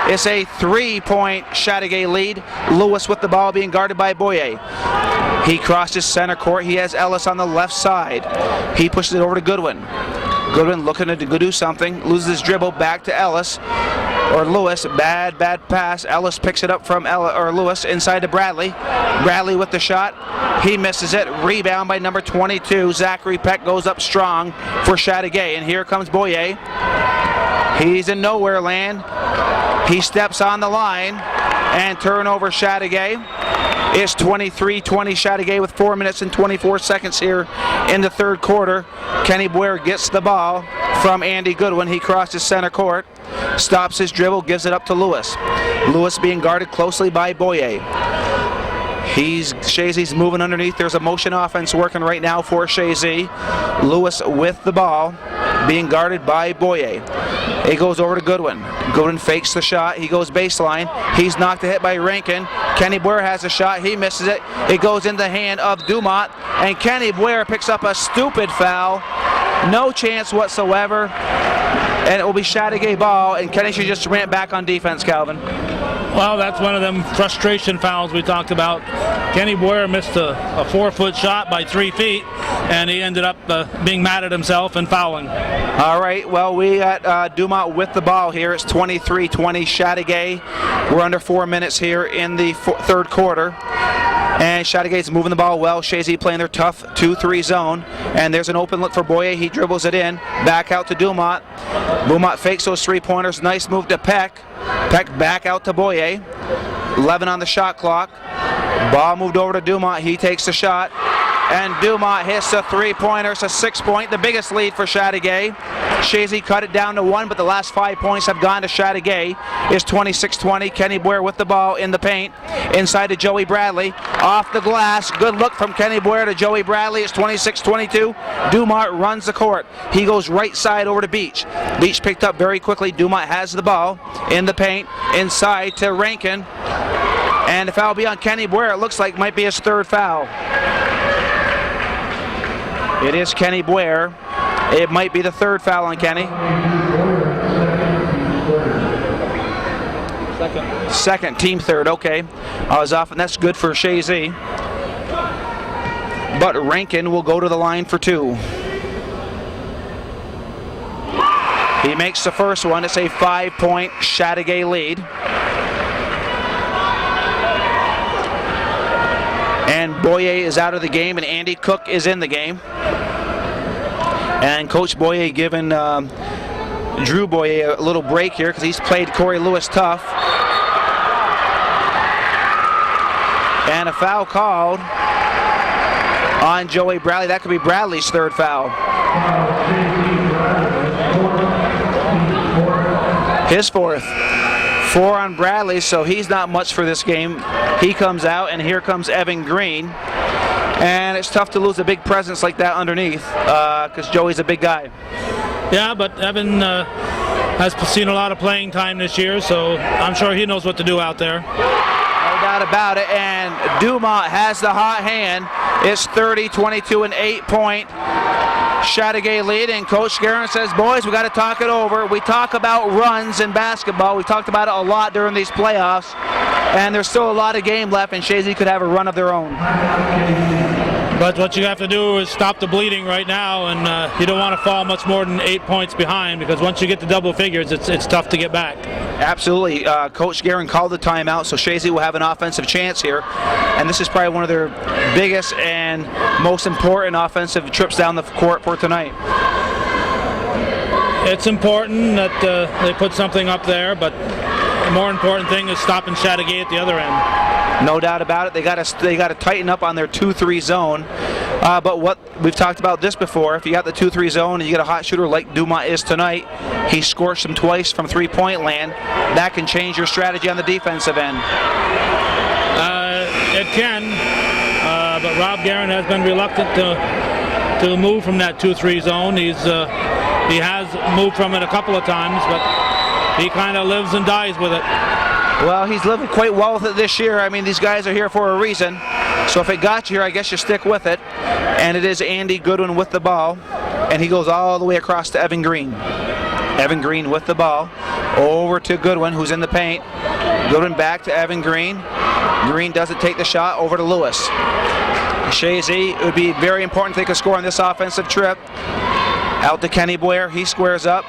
It's a 3-point Chateaugay lead. Lewis with the ball being guarded by Boyer. He crosses center court. He has Ellis on the left side. He pushes it over to Goodwin. Goodwin looking to do something. Loses his dribble back to Ellis. Or Lewis. Bad pass. Ellis picks it up from Lewis inside to Bradley. Bradley with the shot. He misses it. Rebound by number 22. Zachary Peck goes up strong for Chateaugay. And here comes Boyer. He's in nowhere land. He steps on the line, and turnover Chateaugay. It's 23-20 Chateaugay with 4 minutes and 24 seconds here in the third quarter. Kenny Boyer gets the ball from Andy Goodwin. He crosses center court, stops his dribble, gives it up to Lewis. Lewis being guarded closely by Boyer. Chazy's moving underneath. There's a motion offense working right now for Chazy. Lewis with the ball, being guarded by Boyer. It goes over to Goodwin. Goodwin fakes the shot. He goes baseline. He's knocked a hit by Rankin. Kenny Boyer has a shot. He misses it. It goes in the hand of Dumont. And Kenny Boyer picks up a stupid foul. No chance whatsoever. And it will be Chateaugay ball. And Kenny should just ran back on defense, Calvin. Well, that's one of them frustration fouls we talked about. Kenny Boyer missed a 4-foot shot by 3 feet, and he ended up being mad at himself and fouling. All right, well, we got Dumont with the ball here. It's 23-20 Chateaugay. We're under 4 minutes here in the third quarter. And Chateaugay's moving the ball well. Chazy playing their tough 2-3 zone. And there's an open look for Boyer. He dribbles it in. Back out to Dumont. Dumont fakes those 3-pointers. Nice move to Peck. Peck back out to Boyer. 11 on the shot clock. Ball moved over to Dumont. He takes the shot. and Dumont hits a three-pointer. It's a 6-point, the biggest lead for Chateaugay. Chazy cut it down to 1, but the last 5 points have gone to Chateaugay. It's 26-20. Kenny Boyer with the ball in the paint. Inside to Joey Bradley. Off the glass. Good look from Kenny Boyer to Joey Bradley. It's 26-22. Dumont runs the court. He goes right side over to Beach. Beach picked up very quickly. Dumont has the ball in the paint. Inside to Rankin. And the foul will be on Kenny Boyer. It looks like might be his third foul. It is Kenny Boyer. It might be the third foul on Kenny. Second, team third, okay. I was off, and that's good for Chazy. But Rankin will go to the line for 2. He makes the first one. It's a 5-point Chateaugay lead. And Boyer is out of the game, and Andy Cook is in the game. And Coach Boyer giving Drew Boyer a little break here because he's played Corey Lewis tough. And a foul called on Joey Bradley. That could be Bradley's third foul. His fourth. 4 on Bradley, so he's not much for this game. He comes out, and here comes Evan Green. And it's tough to lose a big presence like that underneath because Joey's a big guy. Yeah, but Evan has seen a lot of playing time this year, so I'm sure he knows what to do out there. No doubt about it, and Dumont has the hot hand. It's 30-22, an 8-point Chateaugay lead, and Coach Guerin says, boys, we got to talk it over. We talk about runs in basketball. We talked about it a lot during these playoffs, and there's still a lot of game left, and Chazy could have a run of their own. But what you have to do is stop the bleeding right now, and you don't want to fall much more than 8 points behind, because once you get to double figures, it's tough to get back. Absolutely. Coach Guerin called the timeout, so Chazy will have an offensive chance here, and this is probably one of their biggest and most important offensive trips down the court for tonight. It's important that they put something up there, but the more important thing is stopping Chateaugay at the other end. No doubt about it. They got to tighten up on their 2-3 zone. But what we've talked about this before, if you got the 2-3 zone and you get a hot shooter like Dumont is tonight, he scorched them twice from 3-point land. That can change your strategy on the defensive end. It can, but Rob Guerin has been reluctant to move from that 2-3 zone. He has moved from it a couple of times, but he kind of lives and dies with it. Well, he's living quite well with it this year. I mean, these guys are here for a reason. So if it got you here, I guess you stick with it. And it is Andy Goodwin with the ball. And he goes all the way across to Evan Green. Evan Green with the ball. Over to Goodwin, who's in the paint. Goodwin back to Evan Green. Green doesn't take the shot. Over to Lewis. Chazy, it would be very important if they could score on this offensive trip. Out to Kenny Boyer. He squares up.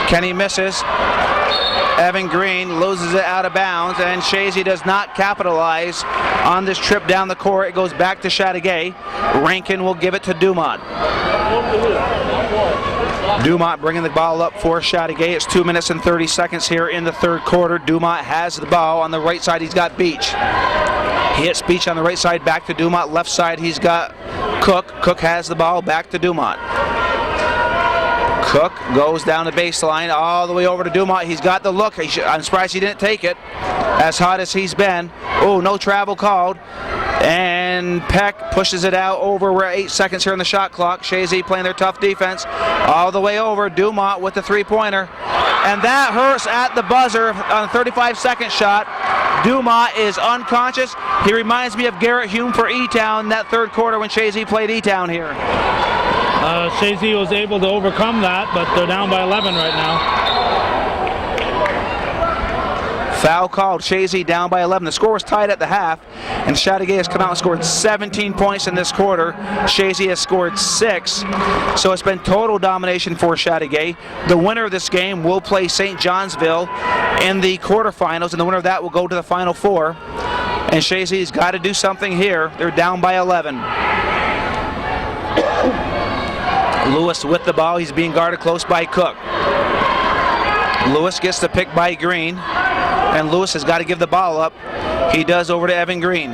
Kenny misses. Evan Green loses it out of bounds, and Chazy does not capitalize on this trip down the court. It goes back to Chateaugay. Rankin will give it to Dumont. Dumont bringing the ball up for Chateaugay. It's 2 minutes and 30 seconds here in the third quarter. Dumont has the ball. On the right side, he's got Beach. He hits Beach on the right side, back to Dumont. Left side, he's got Cook. Cook has the ball, back to Dumont. Cook goes down the baseline all the way over to Dumont. He's got the look. I'm surprised he didn't take it, as hot as he's been. Oh, no travel called. And Peck pushes it out over. We're at 8 seconds here on the shot clock. Chazy playing their tough defense all the way over. Dumont with the three-pointer. And that hurts at the buzzer on a 35-second shot. Dumont is unconscious. He reminds me of Garrett Hume for E-Town that third quarter when Chazy played E-Town here. Chazy was able to overcome that, but they're down by 11 right now. Foul called. Chazy down by 11. The score was tied at the half, and Chateaugay has come out and scored 17 points in this quarter. Chazy has scored 6, so it's been total domination for Chateaugay. The winner of this game will play St. Johnsville in the quarterfinals, and the winner of that will go to the Final Four. And Chazy's got to do something here. They're down by 11. Lewis with the ball. He's being guarded close by Cook. Lewis gets the pick by Green, and Lewis has got to give the ball up. He does over to Evan Green.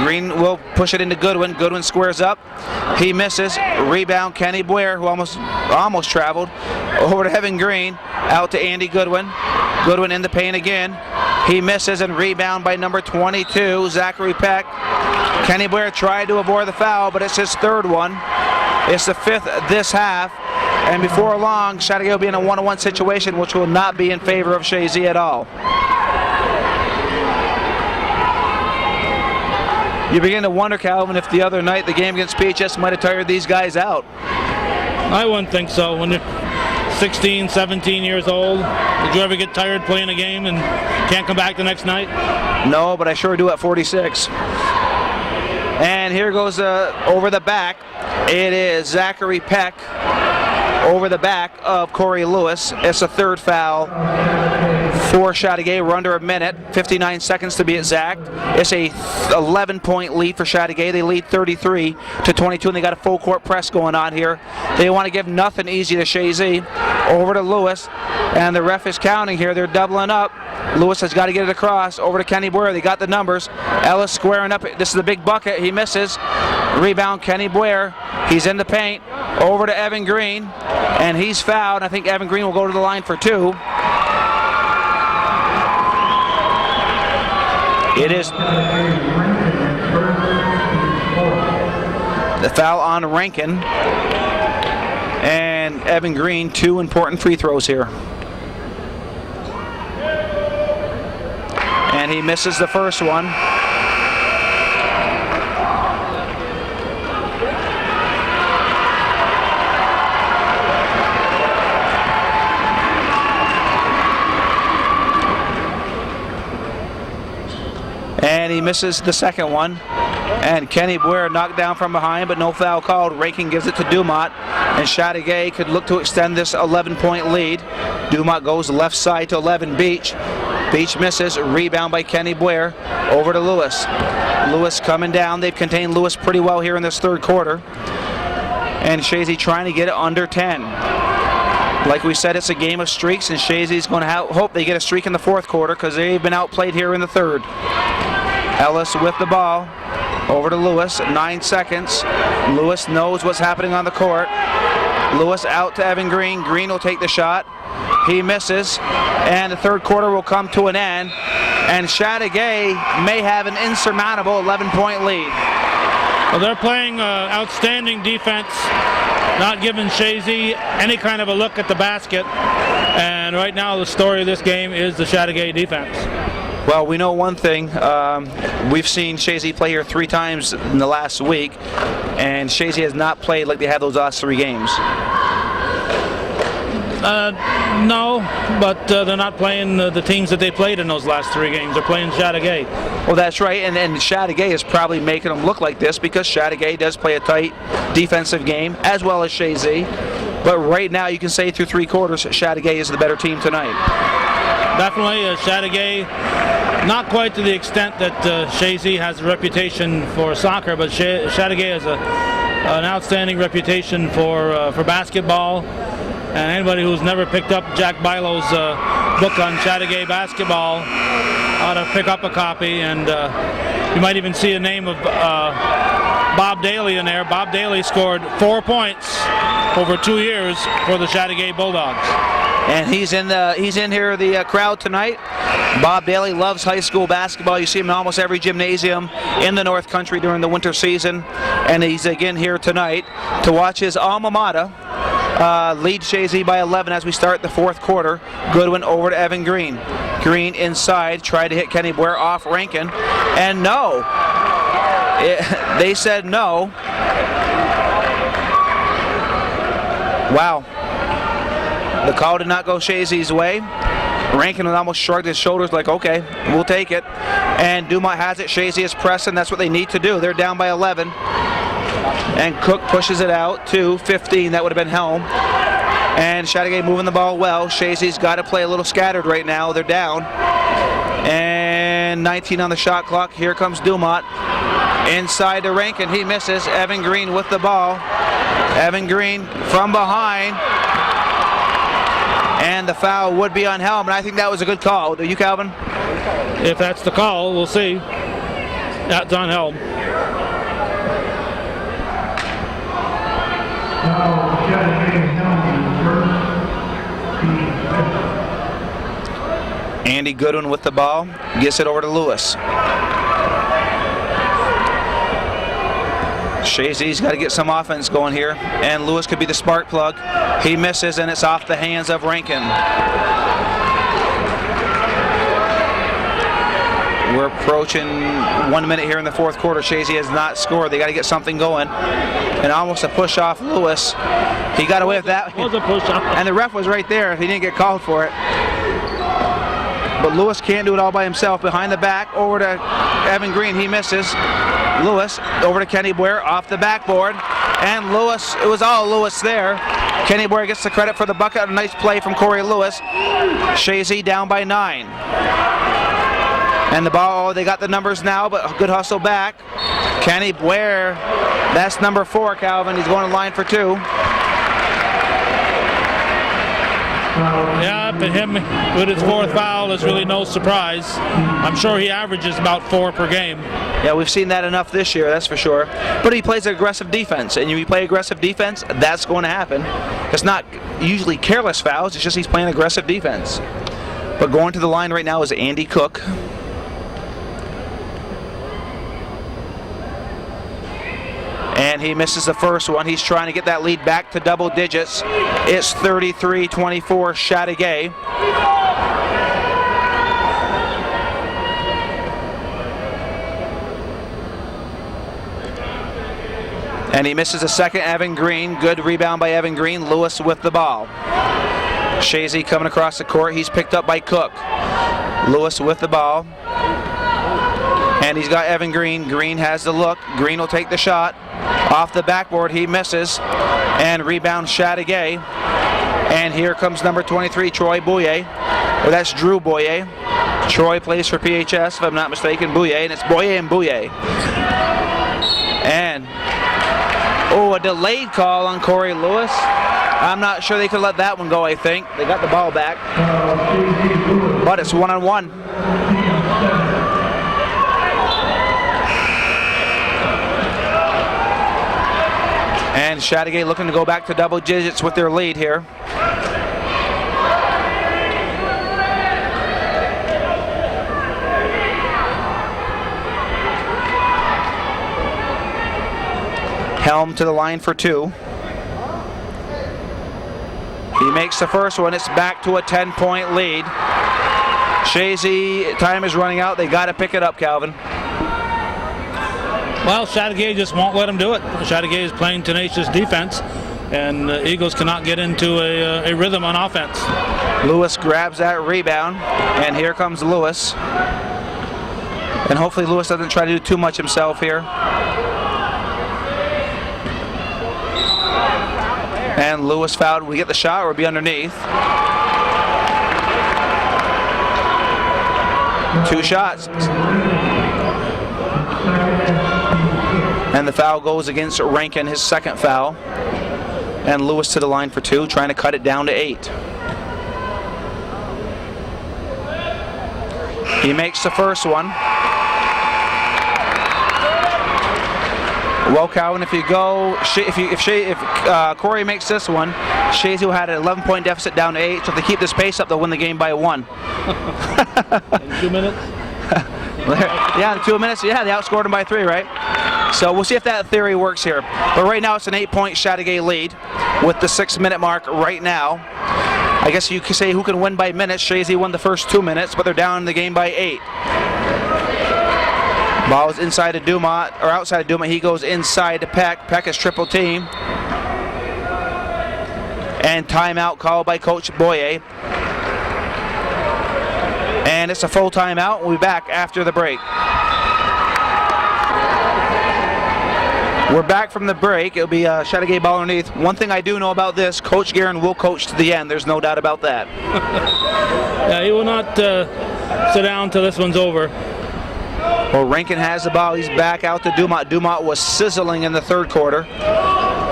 Green will push it into Goodwin. Goodwin squares up. He misses. Rebound, Kenny Blair, who almost traveled. Over to Evan Green. Out to Andy Goodwin. Goodwin in the paint again. He misses, and rebound by number 22, Zachary Peck. Kenny Blair tried to avoid the foul, but it's his third one. It's the fifth this half. And before long, Chateaugay will be in a 1-on-1 situation, which will not be in favor of Chazy at all. You begin to wonder, Calvin, if the other night the game against PHS might have tired these guys out. I wouldn't think so. When you're 16, 17 years old, did you ever get tired playing a game and can't come back the next night? No, but I sure do at 46. And here goes over the back. It is Zachary Peck over the back of Corey Lewis. It's a third foul for Chateaugay. We're under a minute, 59 seconds to be exact. It's a 11-point lead for Chateaugay. They lead 33-22, and they got a full court press going on here. They want to give nothing easy to Chazy. Over to Lewis, and the ref is counting here. They're doubling up. Lewis has got to get it across. Over to Kenny Boyer. They got the numbers. Ellis squaring up. This is the big bucket. He misses. Rebound, Kenny Boyer. He's in the paint. Over to Evan Green, and he's fouled. I think Evan Green will go to the line for two. It is the foul on Rankin. And Evan Green, two important free throws here. And he misses the first one. And he misses the second one. And Kenny Boyer knocked down from behind, but no foul called. Rankin gives it to Dumont. And Chateaugay could look to extend this 11-point lead. Dumont goes left side to 11 Beach. Beach misses. Rebound by Kenny Boyer. Over to Lewis. Lewis coming down. They've contained Lewis pretty well here in this third quarter. And Chazy trying to get it under 10. Like we said, it's a game of streaks, and Chazy's going to hope they get a streak in the fourth quarter because they've been outplayed here in the third. Ellis with the ball. Over to Lewis, 9 seconds. Lewis knows what's happening on the court. Lewis out to Evan Green. Green will take the shot. He misses, and the third quarter will come to an end. And Chateaugay may have an insurmountable 11-point lead. Well, they're playing outstanding defense, not giving Chazy any kind of a look at the basket. And right now the story of this game is the Chateaugay defense. Well, we know one thing. We've seen Chazy play here 3 times in the last week, and Chazy has not played like they have those last 3 games. No, but they're not playing the teams that they played in those last 3 games. They're playing Chateaugay. Well, that's right, and Chateaugay is probably making them look like this because Chateaugay does play a tight defensive game, as well as Chazy. But right now, you can say through 3 quarters, Chateaugay is the better team tonight. Definitely, Chateaugay, not quite to the extent that Chazy has a reputation for soccer, but Chateaugay has an outstanding reputation for basketball. And anybody who's never picked up Jack Bilow's book on Chateaugay basketball ought to pick up a copy. And you might even see a name of Bob Daly in there. Bob Daly scored 4 points over 2 years for the Chateaugay Bulldogs. And he's in here, the crowd tonight. Bob Daly loves high school basketball. You see him in almost every gymnasium in the North Country during the winter season. And he's again here tonight to watch his alma mater lead Chazy by 11 as we start the fourth quarter. Goodwin over to Evan Green. Green inside, tried to hit Kenny Boyer off Rankin. And no. They said no. Wow. The call did not go Chazy's way. Rankin almost shrugged his shoulders like, okay, we'll take it. And Dumont has it. Chazy is pressing. That's what they need to do. They're down by 11. And Cook pushes it out to 15. That would have been Helm. And Chateaugay moving the ball well. Chazy's got to play a little scattered right now. They're down. And 19 on the shot clock. Here comes Dumont. Inside to Rankin. He misses. Evan Green with the ball. Evan Green from behind. And the foul would be on Helm, and I think that was a good call. Do you, Calvin? If that's the call, we'll see. That's on held. Now, Chateaugay Helms first, team fifth. Andy Goodwin with the ball, gets it over to Lewis. Chazy's got to get some offense going here, and Lewis could be the spark plug. He misses, and it's off the hands of Rankin. We're approaching 1 minute here in the fourth quarter. Chazy has not scored. They got to get something going. And almost a push off Lewis. He got away with that. It was a push off. And the ref was right there. He didn't get called for it. But Lewis can't do it all by himself. Behind the back, over to Evan Green. He misses. Lewis over to Kenny Boyer off the backboard. And Lewis, it was all Lewis there. Kenny Boyer gets the credit for the bucket. A nice play from Corey Lewis. Chazy down by 9. And the ball, they got the numbers now, but a good hustle back. Kenny Boyer, that's number 4, Calvin. He's going to line for 2. Yeah, but him with his 4th foul is really no surprise. I'm sure he averages about 4 per game. Yeah, we've seen that enough this year, that's for sure. But he plays aggressive defense, and if you play aggressive defense, that's going to happen. It's not usually careless fouls, it's just he's playing aggressive defense. But going to the line right now is Andy Cook. And he misses the first one. He's trying to get that lead back to double digits. It's 33-24 Chateaugay. And he misses a second, Evan Green. Good rebound by Evan Green. Lewis with the ball. Chazy coming across the court. He's picked up by Cook. Lewis with the ball. And he's got Evan Green. Green has the look. Green will take the shot. Off the backboard, he misses. And rebound Chateaugay. And here comes number 23, Troy Boyer. Or that's Drew Boyer. Troy plays for PHS, if I'm not mistaken, Boyer. And it's Boyer and Boyer. And, a delayed call on Corey Lewis. I'm not sure they could let that one go, I think. They got the ball back. But it's 1-on-1. And Chateaugay looking to go back to double digits with their lead here. Helm to the line for 2. He makes the first one. It's back to a 10-point lead. Chazy, time is running out. They got to pick it up, Calvin. Well, Chateaugay just won't let him do it. Chateaugay is playing tenacious defense, and the Eagles cannot get into a rhythm on offense. Lewis grabs that rebound, and here comes Lewis. And hopefully Lewis doesn't try to do too much himself here. And Lewis fouled. We get the shot, or be underneath. 2 shots. And the foul goes against Rankin, his second foul. And Lewis to the line for 2, trying to cut it down to 8. He makes the first one. Well, Calvin, if you go, if Corey makes this one, Chazy will have an 11-point deficit down to 8. So if they keep this pace up, they'll win the game by 1. In 2 minutes? Yeah, in 2 minutes. Yeah, they outscored them by 3, right? So we'll see if that theory works here. But right now it's an 8-point Chateaugay lead with the 6-minute mark right now. I guess you could say who can win by minutes. Chazy won the first 2 minutes, but they're down in the game by 8. Ball is inside of Dumont, or outside of Dumont. He goes inside to Peck. Peck is triple team. And timeout called by Coach Boyer. And it's a full timeout. We'll be back after the break. We're back from the break. It'll be Chateaugay ball underneath. One thing I do know about this, Coach Guerin will coach to the end. There's no doubt about that. Yeah, he will not sit down until this one's over. Well, Rankin has the ball. He's back out to Dumont. Dumont was sizzling in the third quarter.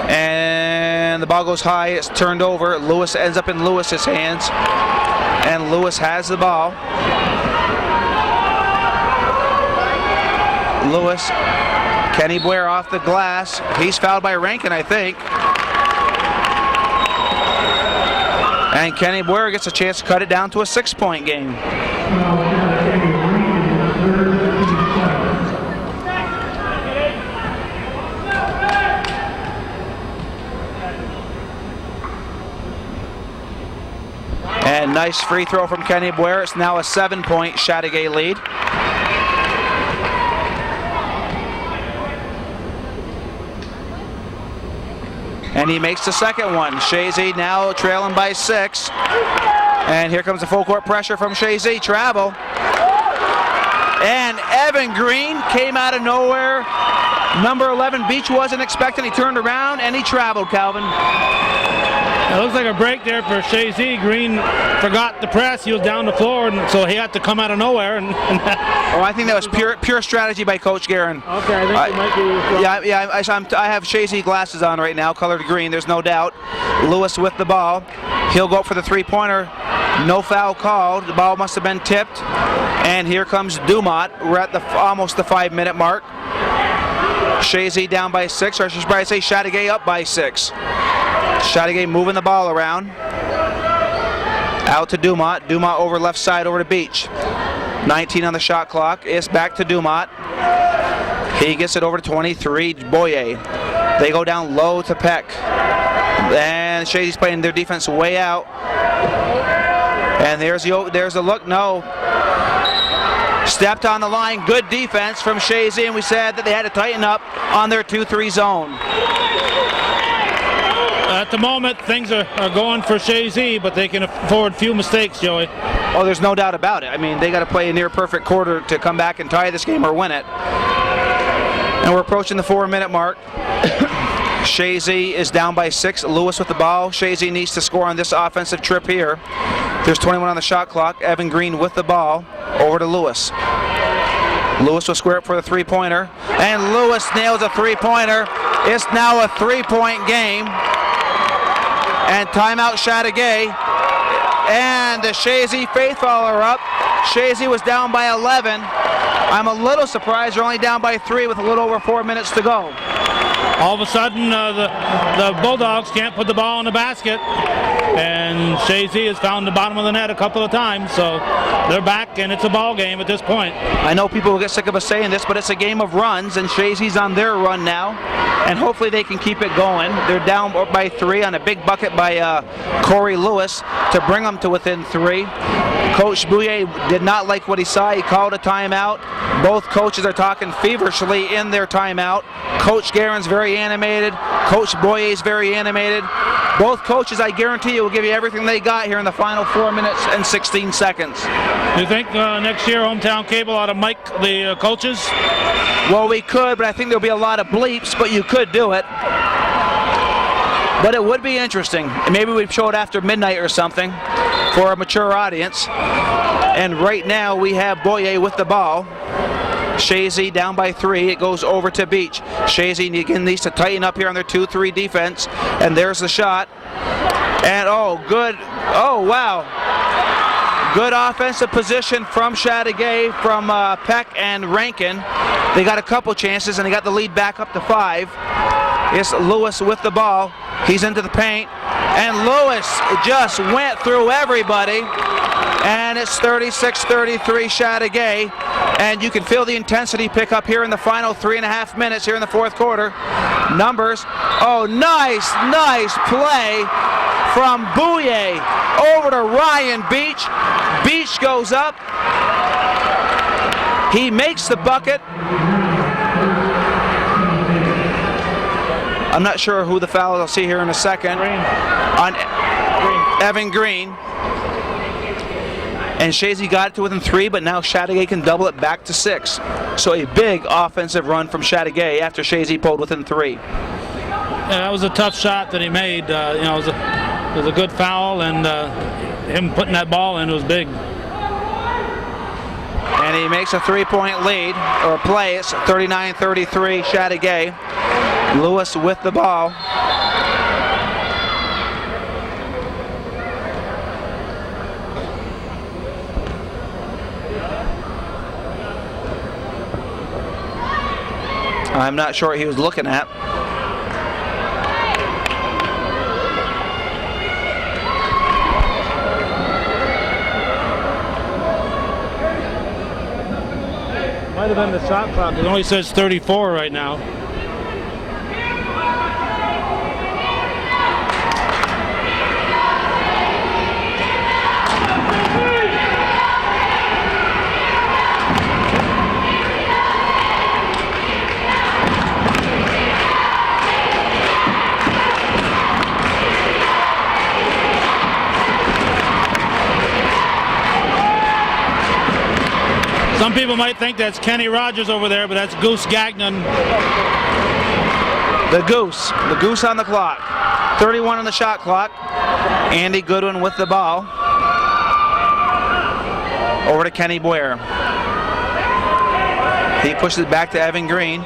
And the ball goes high. It's turned over. Lewis ends up in Lewis's hands. And Lewis has the ball. Lewis. Kenny Blair off the glass. He's fouled by Rankin, I think. And Kenny Blair gets a chance to cut it down to a 6-point game. And nice free throw from Kenny Blair. It's now a 7-point Chateaugay lead. And he makes the second one. Chazy now trailing by 6. And here comes the full court pressure from Chazy. Travel. And Evan Green came out of nowhere. Number 11 Beach wasn't expecting. He turned around and he traveled, Calvin. It looks like a break there for Chazy. Green forgot the press. He was down the floor, and so he had to come out of nowhere. I think that was pure strategy by Coach Guerin. Okay, I think he might be. I have Chazy glasses on right now, colored green. There's no doubt. Lewis with the ball. He'll go for the three-pointer. No foul called. The ball must have been tipped. And here comes Dumont. We're at almost the 5-minute mark. Chazy down by 6, or I should probably say Chateaugay up by 6. Chateaugay moving the ball around. Out to Dumont. Dumont over left side over to Beach. 19 on the shot clock. It's back to Dumont. He gets it over to 23, Boyer. They go down low to Peck. And Chazy's playing their defense way out. And there's the look. No. Stepped on the line. Good defense from Chazy, and we said that they had to tighten up on their 2-3 zone. At the moment, things are going for Chazy, but they can afford few mistakes, Joey. Oh, there's no doubt about it. I mean, they got to play a near-perfect quarter to come back and tie this game or win it. And we're approaching the 4-minute mark. Chazy is down by 6. Lewis with the ball. Chazy needs to score on this offensive trip here. There's 21 on the shot clock. Evan Green with the ball. Over to Lewis. Lewis will square up for the three-pointer. And Lewis nails a three-pointer. It's now a 3-point game. And timeout Chateaugay. And the Chazy faithful are up. Chazy was down by 11. I'm a little surprised they're only down by 3 with a little over 4 minutes to go. All of a sudden, the Bulldogs can't put the ball in the basket. And Chazy has found the bottom of the net a couple of times, so they're back, and it's a ball game at this point. I know people will get sick of us saying this, but it's a game of runs, and Chazy's on their run now, and hopefully they can keep it going. They're down by 3 on a big bucket by Corey Lewis to bring them to within 3. Coach Bouye did not like what he saw. He called a timeout. Both coaches are talking feverishly in their timeout. Coach Guerin's very animated. Coach Boyer's very animated. Both coaches, I guarantee you, will give you everything they got here in the final 4 minutes and 16 seconds. Do you think next year Hometown Cable ought to mic the coaches? Well, we could, but I think there'll be a lot of bleeps, but you could do it. But it would be interesting. Maybe we'd show it after midnight or something for a mature audience. And right now we have Boyer with the ball. Chazy down by 3. It goes over to Beach. Chazy again needs to tighten up here on their 2-3 defense. And there's the shot. And good. Oh, wow. Good offensive position from Chateaugay, from Peck and Rankin. They got a couple chances, and they got the lead back up to 5. It's Lewis with the ball. He's into the paint. And Lewis just went through everybody. And it's 36-33 Chateaugay. And you can feel the intensity pick up here in the final 3.5 minutes here in the fourth quarter. Numbers. Oh, nice play from Bouye over to Ryan Beach. Beach goes up. He makes the bucket. I'm not sure who the foul is. I'll see here in a second. On Evan Green. And Chazy got it to within 3, but now Chateaugay can double it back to 6. So a big offensive run from Chateaugay after Chazy pulled within 3. Yeah, that was a tough shot that he made. It was a good foul, and him putting that ball in was big. And he makes a 3-point lead, or play. It's 39-33 Chateaugay. Lewis with the ball. I'm not sure what he was looking at. Might have been the shot clock. It only says 34 right now. Some people might think that's Kenny Rogers over there, but that's Goose Gagnon. The Goose on the clock. 31 on the shot clock. Andy Goodwin with the ball. Over to Kenny Boyer. He pushes it back to Evan Green.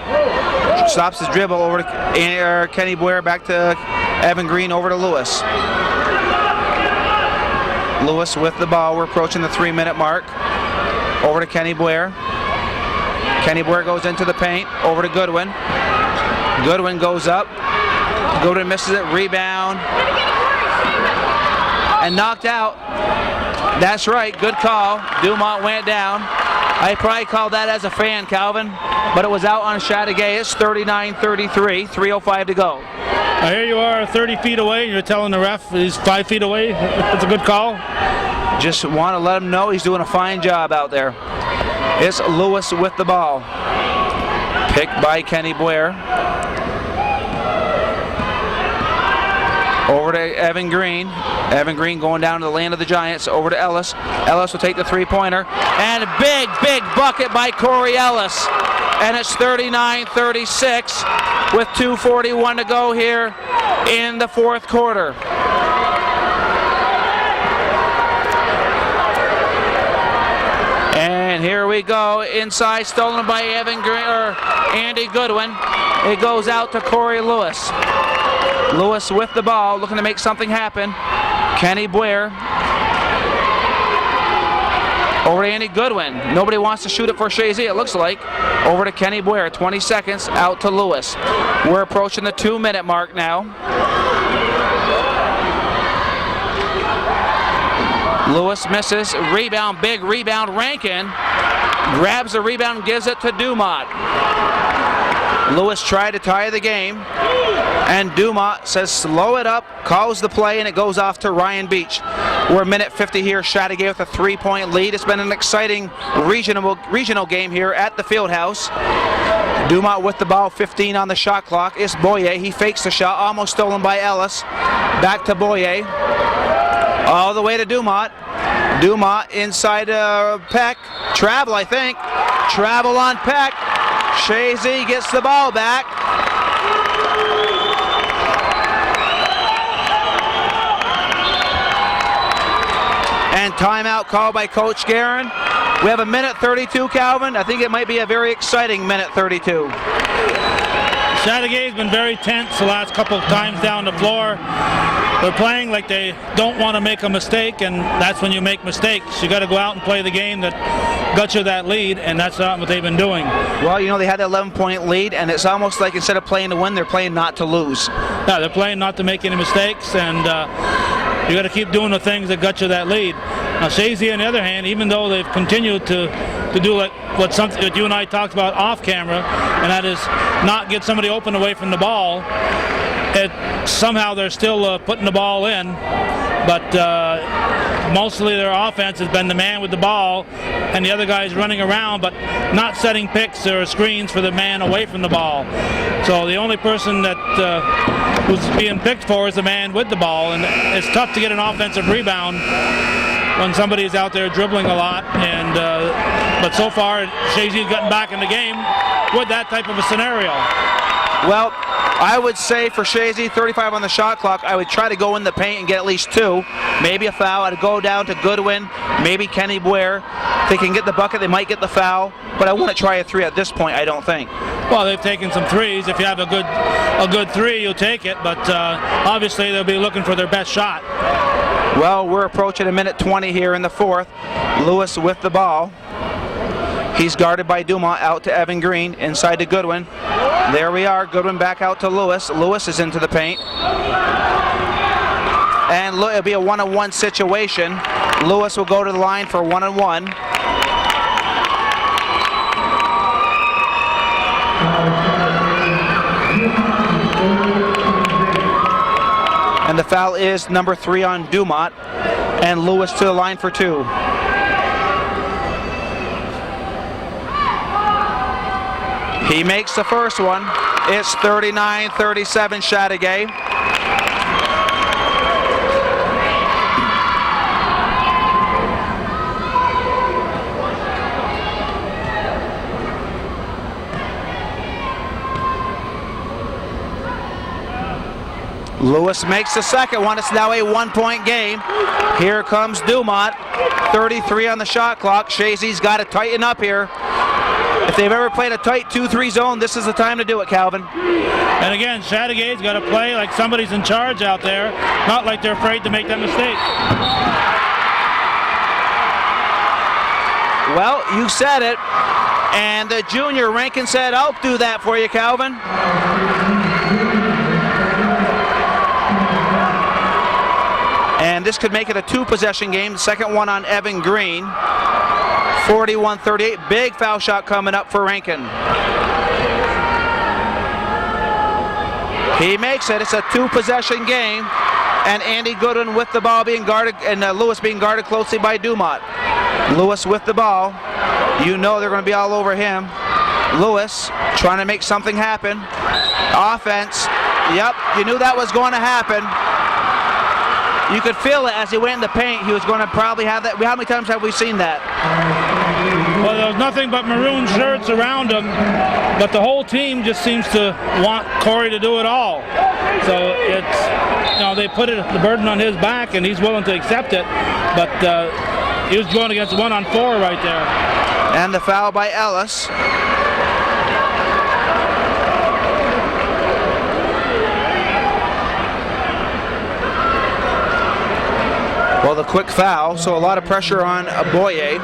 Stops his dribble over to Kenny Boyer, back to Evan Green, over to Lewis. Lewis with the ball. We're approaching the 3-minute mark. Over to Kenny Boyer. Kenny Boyer goes into the paint. Over to Goodwin. Goodwin goes up. Goodwin misses it. Rebound. And knocked out. That's right. Good call. Dumont went down. I probably called that as a fan, Calvin. But it was out on Chateaugay. It's 39-33. 3:05 to go. Now here you are 30 feet away. And you're telling the ref he's 5 feet away. That's a good call. Just want to let him know he's doing a fine job out there. It's Lewis with the ball. Picked by Kenny Boyer. Over to Evan Green. Evan Green going down to the land of the Giants. Over to Ellis. Ellis will take the three-pointer. And a big, big bucket by Corey Ellis. And it's 39-36 with 2:41 to go here in the fourth quarter. And here we go, inside, stolen by Andy Goodwin. It goes out to Corey Lewis. Lewis with the ball, looking to make something happen. Kenny Boyer. Over to Andy Goodwin. Nobody wants to shoot it for Chazy, it looks like. Over to Kenny Boyer, 20 seconds, out to Lewis. We're approaching the 2-minute mark now. Lewis misses, rebound, big rebound. Rankin grabs the rebound and gives it to Dumont. Lewis tried to tie the game, and Dumont says slow it up, calls the play, and it goes off to Ryan Beach. We're a minute 50 here, Chateaugay with a 3-point lead. It's been an exciting regional game here at the Fieldhouse. Dumont with the ball, 15 on the shot clock. It's Boyer, he fakes the shot, almost stolen by Ellis. Back to Boyer. All the way to Dumont. Dumont inside Peck. Travel, I think. Travel on Peck. Chazy gets the ball back. And timeout called by Coach Guerin. We have a minute 32, Calvin. I think it might be a very exciting minute 32. Chateaugay's been very tense the last couple of times down the floor. They're playing like they don't want to make a mistake, and that's when you make mistakes. You got to go out and play the game that got you that lead, and that's not what they've been doing. Well, you know, they had that 11-point lead, and it's almost like instead of playing to win, they're playing not to lose. Yeah, they're playing not to make any mistakes, and you got to keep doing the things that got you that lead. Now, Chazy, on the other hand, even though they've continued to do like what you and I talked about off camera, and that is not get somebody open away from the ball, somehow they're still putting the ball in, but mostly their offense has been the man with the ball and the other guys running around, but not setting picks or screens for the man away from the ball. So the only person that who's being picked for is the man with the ball, and it's tough to get an offensive rebound when somebody's out there dribbling a lot. And but so far, Chazy's gotten back in the game with that type of a scenario. Well, I would say for Chazy, 35 on the shot clock, I would try to go in the paint and get at least 2. Maybe a foul. I'd go down to Goodwin, maybe Kenny Boyer. If they can get the bucket, they might get the foul. But I wouldn't try a 3 at this point, I don't think. Well, they've taken some threes. If you have a good 3, you'll take it. But obviously, they'll be looking for their best shot. Well, we're approaching a minute 20 here in the fourth. Lewis with the ball. He's guarded by Dumont, out to Evan Green, inside to Goodwin. There we are, Goodwin back out to Lewis. Lewis is into the paint. And it'll be a one-on-one situation. Lewis will go to the line for one-on-one. And the foul is number 3 on Dumont. And Lewis to the line for 2. He makes the first one. It's 39-37 Chateaugay. Lewis makes the second one. It's now a 1-point game. Here comes Dumont. 33 on the shot clock. Chazy's got to tighten up here. If they've ever played a tight 2-3 zone, this is the time to do it, Calvin. And again, Chateaugay's got to play like somebody's in charge out there, not like they're afraid to make that mistake. Well, you said it. And the junior Rankin said, I'll do that for you, Calvin. And this could make it a 2-possession game. The second one on Evan Green. 41-38. Big foul shot coming up for Rankin. He makes it. It's a 2-possession game. And Andy Goodwin with the ball being guarded, and Lewis being guarded closely by Dumont. Lewis with the ball. You know they're going to be all over him. Lewis trying to make something happen. Offense. Yep, you knew that was going to happen. You could feel it as he went in the paint. He was going to probably have that. How many times have we seen that? Well, there was nothing but maroon shirts around him, but the whole team just seems to want Corey to do it all. So it's, they put the burden on his back, and he's willing to accept it. But he was going against 1-on-4 right there. And the foul by Ellis. Well, the quick foul, so a lot of pressure on Boye.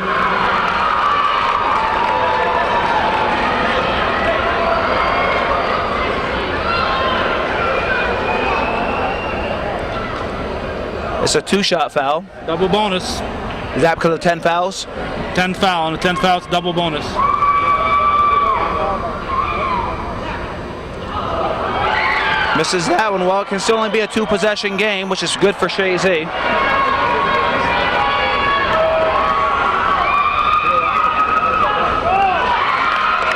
It's a 2-shot foul. Double bonus. Is that because of 10 fouls? 10 foul, and a 10 foul is double bonus. Misses that one. Well, it can still only be a 2-possession game, which is good for Chazy.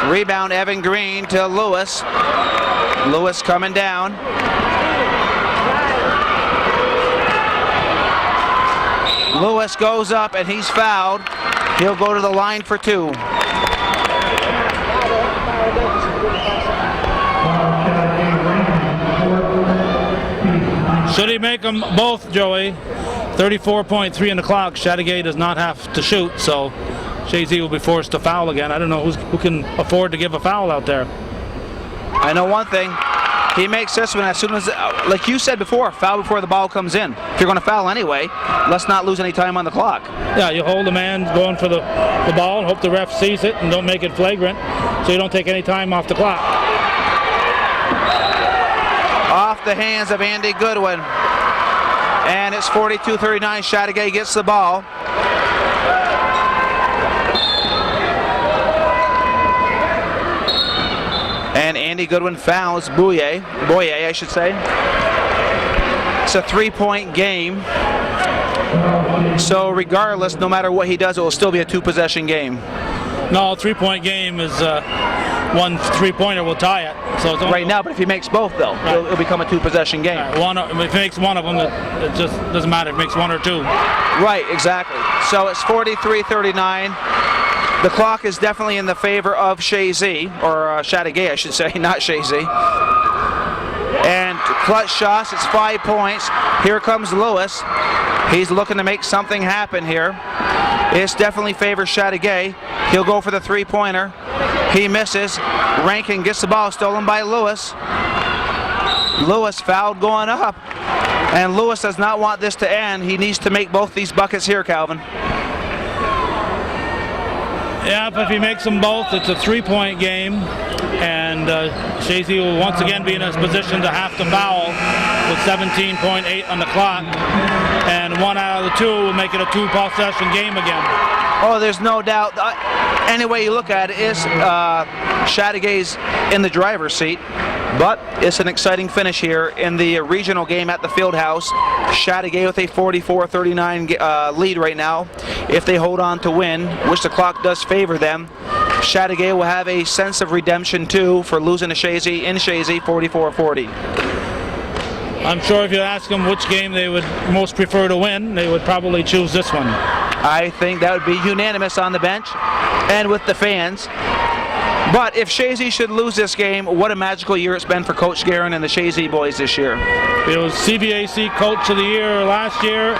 Rebound, Evan Green to Lewis. Lewis coming down. Lewis goes up and he's fouled. He'll go to the line for 2. Should he make them both, Joey? 34.3 on the clock. Chateaugay does not have to shoot, so Chazy will be forced to foul again. I don't know who can afford to give a foul out there. I know one thing. He makes this one as soon as, like you said before, foul before the ball comes in. If you're going to foul anyway, let's not lose any time on the clock. Yeah, you hold the man going for the ball and hope the ref sees it and don't make it flagrant, so you don't take any time off the clock. Off the hands of Andy Goodwin. And it's 42-39. Chateaugay gets the ball. And Andy Goodwin fouls Boye, I should say. It's a 3-point game. So regardless, no matter what he does, it will still be a 2-possession game. No, 3-point game is one 3-pointer will tie it. So it's right now, but if he makes both, though, right, it'll become a 2-possession game. Right, if he makes one of them, it just doesn't matter if he makes 1 or 2. Right, exactly. So it's 43-39. The clock is definitely in the favor of Chazy, or Chateaugay, I should say, not Chazy. And clutch shots, it's 5 points. Here comes Lewis. He's looking to make something happen here. It's definitely favors Chateaugay. He'll go for the 3-pointer. He misses. Rankin gets the ball stolen by Lewis. Lewis fouled going up. And Lewis does not want this to end. He needs to make both these buckets here, Calvin. Yeah, but if he makes them both, it's a 3-point game, and Chazy will once again be in a position to have to foul with 17.8 on the clock, and 1 out of the 2 will make it a 2-possession game again. Oh, there's no doubt. Any way you look at it, is Chateaugay's in the driver's seat, but it's an exciting finish here in the regional game at the Fieldhouse. Chateaugay with a 44-39 lead right now. If they hold on to win, which the clock does favor them, Chateaugay will have a sense of redemption too for losing to Chazy in Chazy 44-40. I'm sure if you ask them which game they would most prefer to win, they would probably choose this one. I think that would be unanimous on the bench and with the fans. But if Chazy should lose this game, what a magical year it's been for Coach Guerin and the Chazy boys this year. He was CBAC Coach of the Year last year,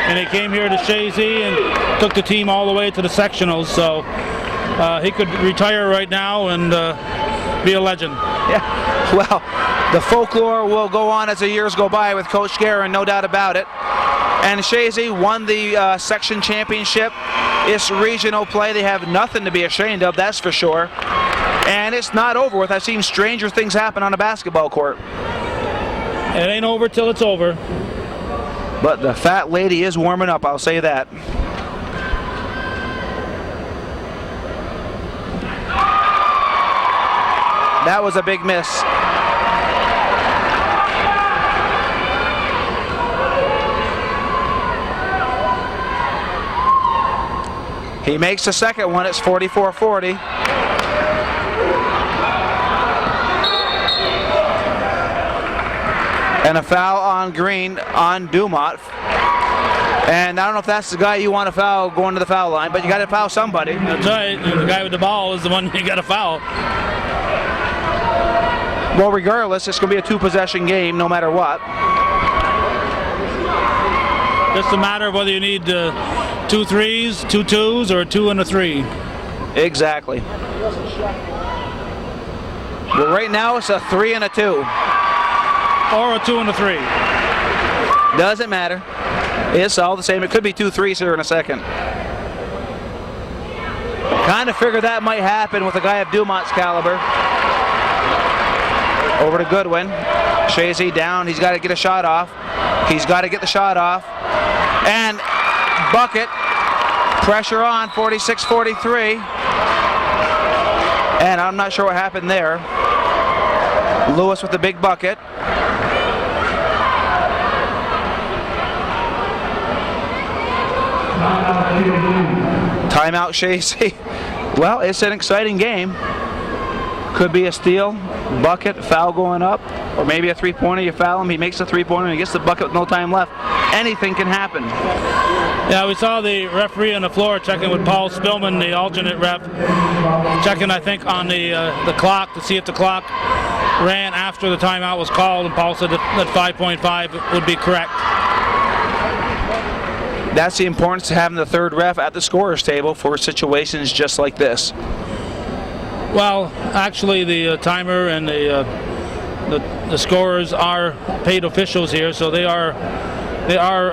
and he came here to Chazy and took the team all the way to the sectionals. So he could retire right now and be a legend. Yeah, well, the folklore will go on as the years go by with Coach Guerin, no doubt about it. And Chazy won the section championship. It's regional play. They have nothing to be ashamed of, that's for sure. And it's not over with. I've seen stranger things happen on a basketball court. It ain't over till it's over. But the fat lady is warming up, I'll say that. That was a big miss. He makes the second one. It's 44-40. And a foul on Green on Dumont. And I don't know if that's the guy you want to foul going to the foul line, but you got to foul somebody. That's right. The guy with the ball is the one you got to foul. Well, regardless, it's going to be a 2-possession game no matter what. Just a matter of whether you need 2 threes, 2 twos, or a 2 and a 3. Exactly. Well, right now it's a 3 and a 2. Or a 2 and a 3. Doesn't matter. It's all the same. It could be 2 threes here in a second. Kind of figured that might happen with a guy of Dumont's caliber. Over to Goodwin. Chazy down. He's got to get a shot off. He's got to get the shot off. And bucket. Pressure on. 46-43. And I'm not sure what happened there. Lewis with the big bucket. Timeout, Chazy. Well, it's an exciting game. Could be a steal, bucket, foul going up, or maybe a 3-pointer. You foul him, he makes a 3-pointer, and he gets the bucket with no time left. Anything can happen. Yeah, we saw the referee on the floor checking with Paul Spillman, the alternate ref, checking, I think, on the clock to see if the clock ran after the timeout was called, and Paul said that 5.5 would be correct. That's the importance of having the third ref at the scorer's table for situations just like this. Well, actually, the timer and the scorers are paid officials here, so they are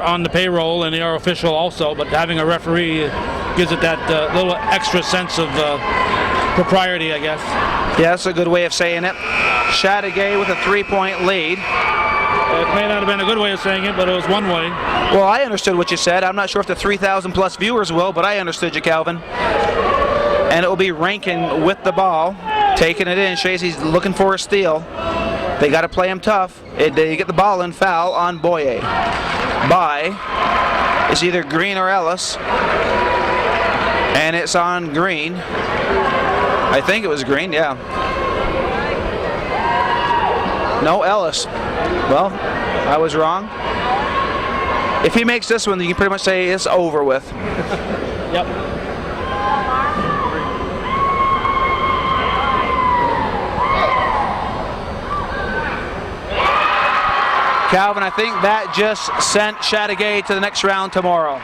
on the payroll and they are official also. But having a referee gives it that little extra sense of propriety, I guess. Yeah, that's a good way of saying it. Chateaugay with a 3-point lead. It may not have been a good way of saying it, but it was one way. Well, I understood what you said. I'm not sure if the 3,000 plus viewers will, but I understood you, Calvin. And it will be Rankin with the ball, taking it in. Chazy's looking for a steal. They got to play him tough. They get the ball in, foul on Boyer. It's either Green or Ellis. And it's on Green. I think it was Green, yeah. No, Ellis. Well, I was wrong. If he makes this one, you can pretty much say it's over with. Yep. Calvin, I think that just sent Chateaugay to the next round tomorrow.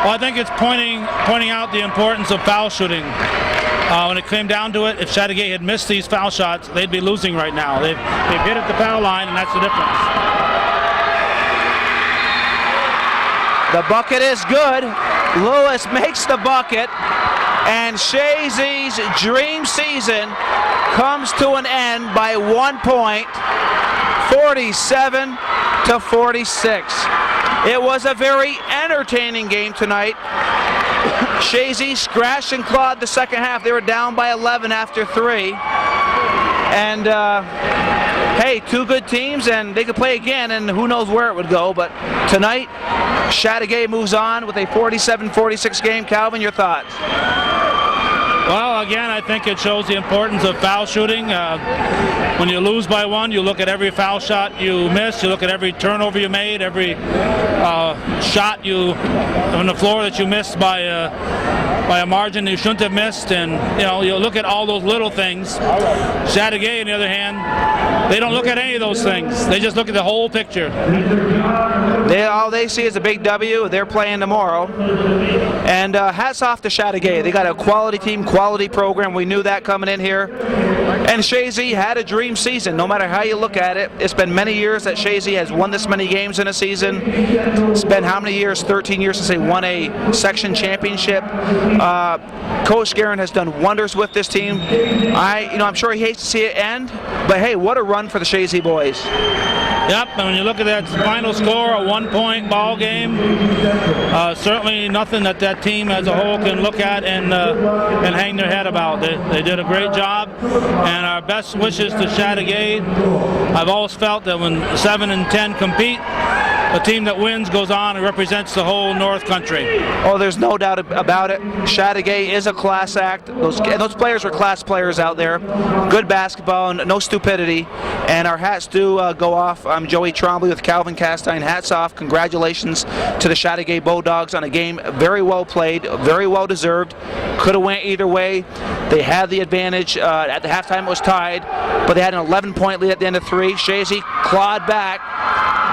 Well, I think it's pointing out the importance of foul shooting. When it came down to it, if Chateaugay had missed these foul shots, they'd be losing right now. They've hit at the foul line, and that's the difference. The bucket is good. Lewis makes the bucket. And Chazy's dream season comes to an end by 1 point, 47-46. It was a very entertaining game tonight. Chazy scratched and clawed the second half. They were down by 11 after 3. And hey, two good teams, and they could play again, and who knows where it would go. But tonight, Chateaugay moves on with a 47-46 game. Calvin, your thoughts? Well, again, I think it shows the importance of foul shooting. When you lose by 1, you look at every foul shot you missed, you look at every turnover you made, every shot you on the floor that you missed by a margin you shouldn't have missed, and you look at all those little things. Chateaugay, on the other hand, they don't look at any of those things. They just look at the whole picture. All they see is a big W. They're playing tomorrow. And hats off to Chateaugay. They got a quality team, quality program. We knew that coming in here. And Chazy had a dream season, no matter how you look at it. It's been many years that Chazy has won this many games in a season. It's been how many years? 13 years since they won a section championship. Coach Guerin has done wonders with this team. I'm sure he hates to see it end, but hey, what a run for the Chazy boys. Yep, and when you look at that final score, a 1-point ball game, certainly nothing that team as a whole can look at and hang their head about. They did a great job, and our best wishes to Chateaugay. I've always felt that when 7 and 10 compete, the team that wins goes on and represents the whole North Country. Oh, there's no doubt about it. Chateaugay is a class act. Those players are class players out there. Good basketball, no stupidity. And our hats do go off. I'm Joey Trombley with Calvin Castine. Hats off. Congratulations to the Chateaugay Bulldogs on a game very well played, very well deserved. Could have went either way. They had the advantage. At the halftime it was tied, but they had an 11-point lead at the end of 3. Chazy clawed back,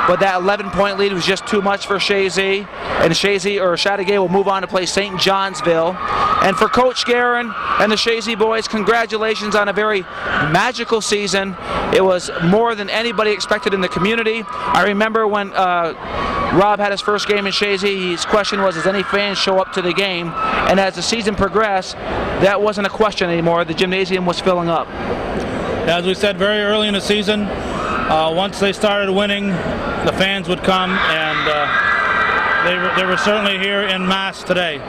but that 11-point lead was just too much for Chazy, and Chateaugay will move on to play St. Johnsville. And for Coach Guerin and the Chazy boys, congratulations on a very magical season. It was more than anybody expected in the community. I remember when Rob had his first game in Chazy, his question was, does any fans show up to the game? And as the season progressed, that wasn't a question anymore. The gymnasium was filling up. As we said very early in the season, once they started winning, the fans would come, and they were certainly here en masse today.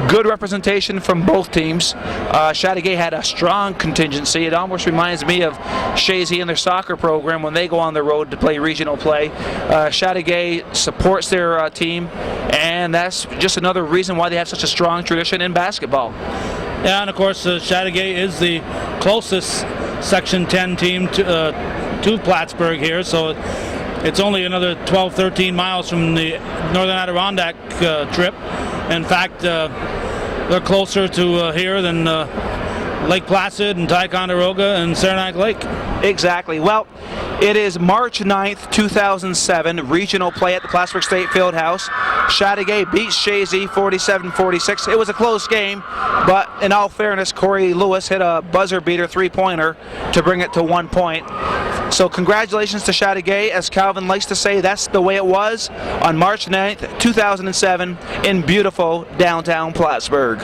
Good representation from both teams. Chateaugay had a strong contingency. It almost reminds me of Chazy and their soccer program when they go on the road to play regional play. Chateaugay supports their team, and that's just another reason why they have such a strong tradition in basketball. Yeah, and of course Chateaugay is the closest Section 10 team to Plattsburgh here, so it's only another 12-13 miles from the Northern Adirondack trip. In fact, they're closer to here than Lake Placid and Ticonderoga and Saranac Lake. Exactly. Well, it is March 9th, 2007, regional play at the Plattsburgh State Fieldhouse. Chateaugay beats Chazy 47-46. It was a close game, but in all fairness, Corey Lewis hit a buzzer beater 3-pointer to bring it to 1 point. So congratulations to Chateaugay. As Calvin likes to say, that's the way it was on March 9th, 2007 in beautiful downtown Plattsburgh.